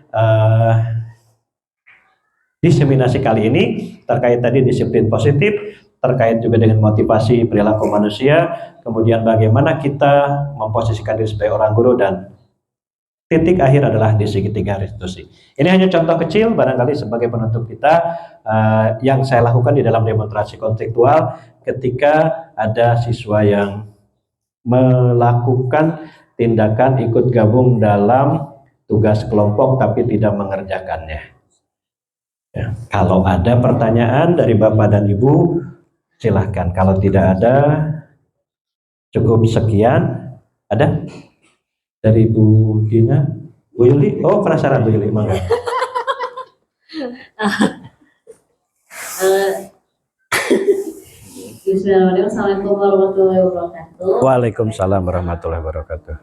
diseminasi kali ini, terkait tadi disiplin positif, terkait juga dengan motivasi perilaku manusia, kemudian bagaimana kita memposisikan diri sebagai orang guru, dan titik akhir adalah di segitiga restitusi. Ini hanya contoh kecil barangkali sebagai penutup kita yang saya lakukan di dalam demonstrasi konseptual ketika ada siswa yang melakukan tindakan ikut gabung dalam tugas kelompok tapi tidak mengerjakannya. Ya, kalau ada pertanyaan dari Bapak dan Ibu, silahkan. Kalau tidak ada, cukup sekian. Ada? Dari Bu Dina, Bu Yuli, oh penasaran Bu Yuli, mangga. Bismillahirrahmanirrahim. Assalamualaikum warahmatullahi wabarakatuh. Waalaikumsalam warahmatullahi wabarakatuh.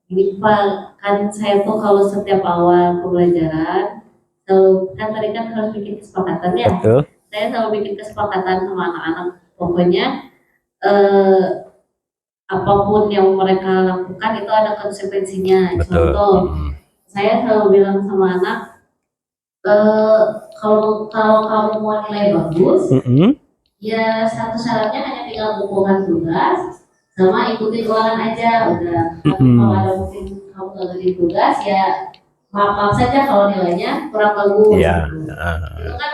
Jadi Pak, kan saya tuh kalau setiap awal pembelajaran, selalu kan tadi kan harus bikin kesepakatan ya. Betul. Saya selalu bikin kesepakatan sama anak-anak. Pokoknya apapun yang mereka lakukan itu ada konsekuensinya. Betul. Contoh, saya selalu bilang sama anak, kalau kamu mau nilai bagus, ya satu syaratnya hanya tinggal mengumpulkan tugas sama ikutin ulangan aja udah. Tapi kalau ada mungkin kamu nggak ngerti tugas ya maaf saja kalau nilainya kurang bagus. Iya. Gitu. Itu kan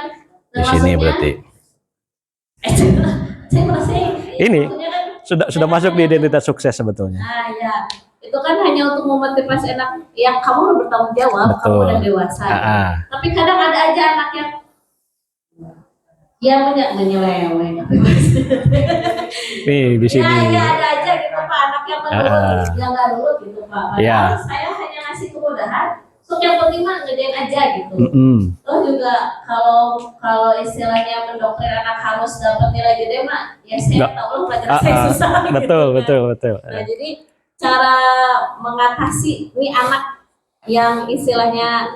Di sini berarti saya merasa Ini maksudnya kan, sudah masuk di identitas sukses sebetulnya. ya itu kan hanya untuk memotivasi anak yang kamu udah bertanggung jawab, kamu Betul. udah dewasa. Ah. Tapi kadang ada aja anak yang menyeleweng. Nih di sini. Ya ada aja gitu Pak, anak yang menurut, yang nggak nurut gitu Pak. Padahal Iya. saya hanya ngasih kemudahan, so yang penting mah ngerjain aja gitu. Toh juga kalau istilahnya mendoktrin anak harus dapat nilai gede mah, ya saya tahu loh pelajaran saya susah. Betul, gitu kan. betul. Nah jadi cara mengatasi ini anak yang istilahnya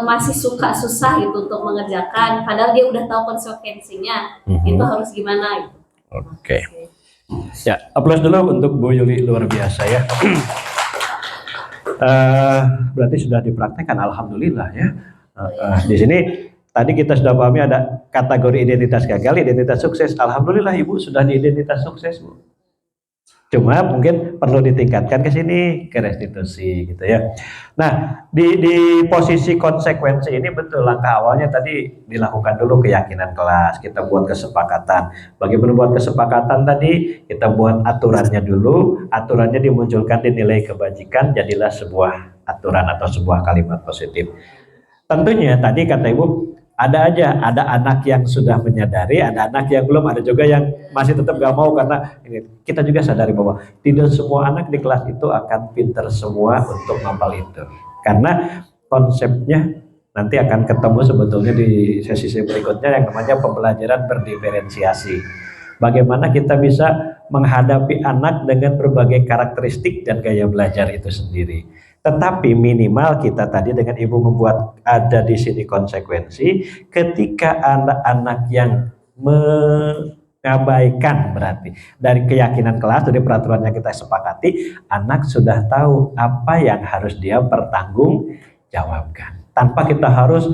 masih suka susah gitu untuk mengerjakan, padahal dia udah tahu konsekuensinya, itu harus gimana gitu. oke. Ya, aplaus dulu untuk Bu Yuli, luar biasa ya. Berarti sudah dipraktekkan, alhamdulillah ya. Di sini tadi kita sudah pahami ada kategori identitas gagal, identitas sukses. Alhamdulillah Ibu sudah di identitas sukses, Bu. Cuma mungkin perlu ditingkatkan ke sini, ke restitusi gitu ya. Nah, di posisi konsekuensi ini betul langkah awalnya tadi dilakukan dulu keyakinan kelas, kita buat kesepakatan. Bagaimana buat kesepakatan tadi? Kita buat aturannya dulu, aturannya dimunculkan di nilai kebajikan, jadilah sebuah aturan atau sebuah kalimat positif. Tentunya tadi kata Ibu, ada anak yang sudah menyadari, ada anak yang belum, ada juga yang masih tetap gak mau karena kita juga sadari bahwa tidak semua anak di kelas itu akan pinter semua untuk ngapal itu. Karena konsepnya nanti akan ketemu sebetulnya di sesi berikutnya yang namanya pembelajaran berdiferensiasi. Bagaimana kita bisa menghadapi anak dengan berbagai karakteristik dan gaya belajar itu sendiri. Tetapi minimal kita tadi dengan Ibu membuat ada di sini konsekuensi ketika anak-anak yang mengabaikan berarti dari keyakinan kelas, dari peraturan yang kita sepakati, anak sudah tahu apa yang harus dia pertanggungjawabkan tanpa kita harus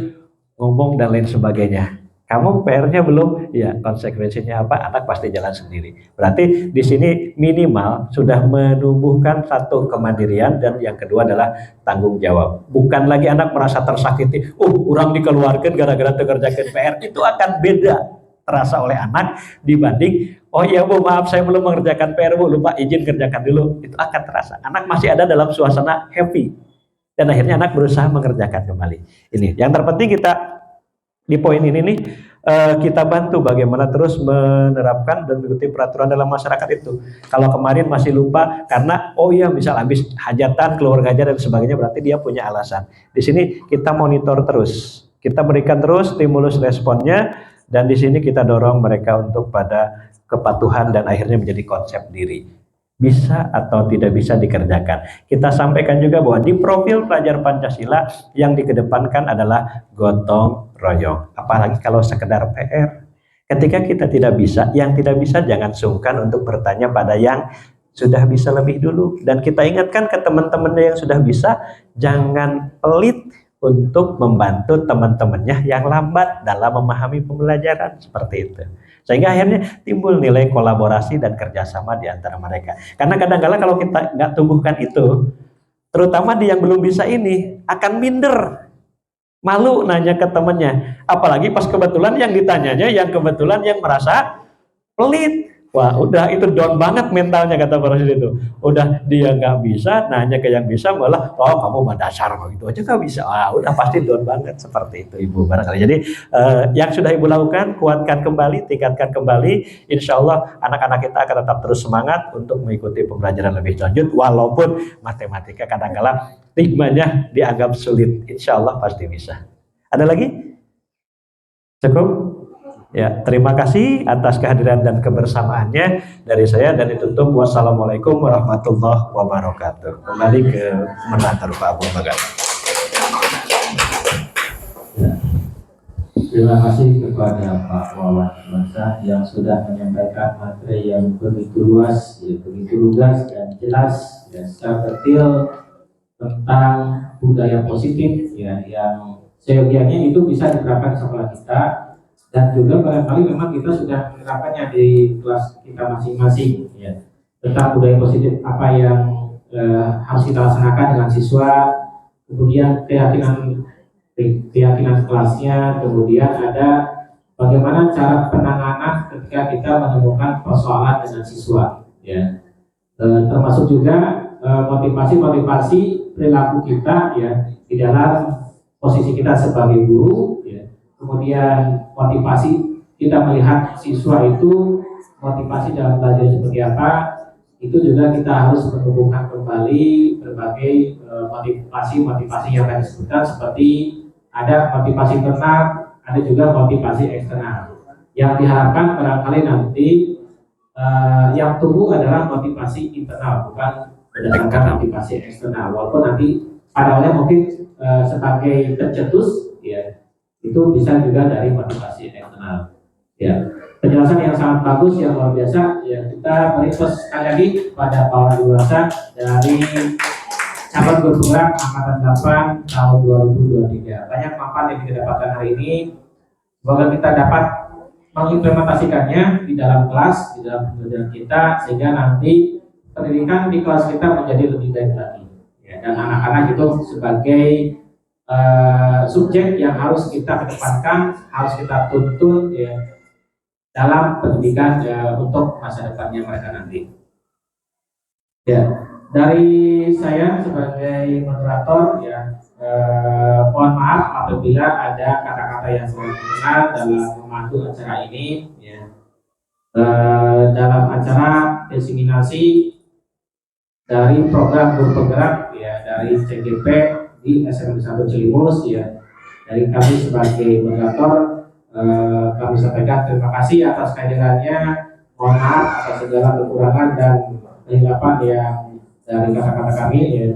ngomong dan lain sebagainya. Kamu PR-nya belum, ya konsekuensinya apa? Anak pasti jalan sendiri. Berarti di sini minimal sudah menumbuhkan satu kemandirian dan yang kedua adalah tanggung jawab. Bukan lagi anak merasa tersakiti, orang dikeluarkan gara-gara kerjakan PR. Itu akan beda terasa oleh anak dibanding, oh iya Bu maaf saya belum mengerjakan PR Bu, lupa izin kerjakan dulu. Itu akan terasa. Anak masih ada dalam suasana happy dan akhirnya anak berusaha mengerjakan kembali. Ini yang terpenting kita di poin ini nih kita bantu bagaimana terus menerapkan dan mengikuti peraturan dalam masyarakat itu. Kalau kemarin masih lupa karena oh iya misal habis hajatan keluarga aja dan sebagainya berarti dia punya alasan. Di sini kita monitor terus, kita berikan terus stimulus responnya dan di sini kita dorong mereka untuk pada kepatuhan dan akhirnya menjadi konsep diri. Bisa atau tidak bisa dikerjakan. Kita sampaikan juga bahwa di profil pelajar Pancasila yang dikedepankan adalah gotong royong. Apalagi kalau sekedar PR. Ketika kita tidak bisa, yang tidak bisa jangan sungkan untuk bertanya pada yang sudah bisa lebih dulu. Dan kita ingatkan ke teman-temannya yang sudah bisa, jangan pelit untuk membantu teman-temannya yang lambat dalam memahami pembelajaran seperti itu. Sehingga akhirnya timbul nilai kolaborasi dan kerjasama di antara mereka. Karena kadang-kala kalau kita nggak tumbuhkan itu, terutama di yang belum bisa ini, akan minder. Malu nanya ke temannya. Apalagi pas kebetulan yang ditanyanya, yang kebetulan yang merasa pelit. Wah udah itu down banget mentalnya kata Presiden itu. Udah dia nggak bisa, nanya ke yang bisa malah, oh kamu mah dasar gitu aja nggak bisa. Wah udah pasti down banget seperti itu Ibu barangkali. Jadi yang sudah Ibu lakukan, kuatkan kembali, tingkatkan kembali. Insya Allah anak-anak kita akan tetap terus semangat untuk mengikuti pembelajaran lebih lanjut. Walaupun matematika kadang-kala stigmanya dianggap sulit. Insya Allah pasti bisa. Ada lagi? Cukup? Ya, terima kasih atas kehadiran dan kebersamaannya dari saya dan ditutup wassalamualaikum warahmatullahi wabarakatuh. Kembali ke moderator Pak Abu Bakar. Terima kasih kepada Pak Wawan Masa yang sudah menyampaikan materi yang begitu luas, ya, begitu lugas dan jelas, dan secara detail tentang budaya positif, ya, yang seyogianya itu bisa diterapkan di sekolah kita, dan juga barangkali memang kita sudah menerapkannya di kelas kita masing-masing, ya, tentang budaya positif apa yang harus kita laksanakan dengan siswa, kemudian keyakinan kelasnya, kemudian ada bagaimana cara penanganan ketika kita menemukan persoalan dengan siswa, ya, termasuk juga motivasi perilaku kita, ya, di dalam posisi kita sebagai guru, ya, kemudian motivasi kita melihat siswa itu motivasi dalam belajar seperti apa, itu juga kita harus menumbuhkan kembali berbagai motivasi yang tadi disebutkan, seperti ada motivasi internal, ada juga motivasi eksternal. Yang diharapkan barangkali nanti yang tumbuh adalah motivasi internal, bukan berdasarkan motivasi eksternal. Walaupun nanti pada awalnya mungkin sebagai pencetus, ya, itu bisa juga dari motivasi eksternal. Ya, penjelasan yang sangat bagus, yang luar biasa. Ya, kita beri sekali lagi kepada Pak Wali Wasa dari Cabang Bergerak Angkatan 8 tahun 2023. Banyak manfaat yang kita dapatkan hari ini. Semoga kita dapat mengimplementasikannya di dalam kelas, di dalam pembelajaran kita, sehingga nanti pendidikan di kelas kita menjadi lebih baik lagi. Ya, dan anak-anak itu sebagai subjek yang harus kita kedepankan, harus kita tuntun, ya, dalam pendidikan, ya, untuk masa depannya mereka nanti. Ya. Dari saya sebagai moderator, ya, mohon maaf apabila ada kata-kata yang kurang berkenan dalam memandu acara ini, ya. Dalam acara diseminasi dari program Guru Penggerak, ya, dari CGP di SMA 1 Cilimus, ya, dari kami sebagai moderator, kami sampaikan terima kasih atas kehadirannya, mohon maaf atas segala kekurangan dan kehilapan yang dari kata-kata kami, ya.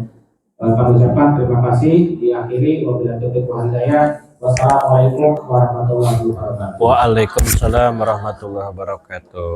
Kami ucapkan terima kasih. Diakhiri wabillahi taufiq wal hidayah. Wassalamualaikum warahmatullahi wabarakatuh. Waalaikumsalam warahmatullahi wabarakatuh.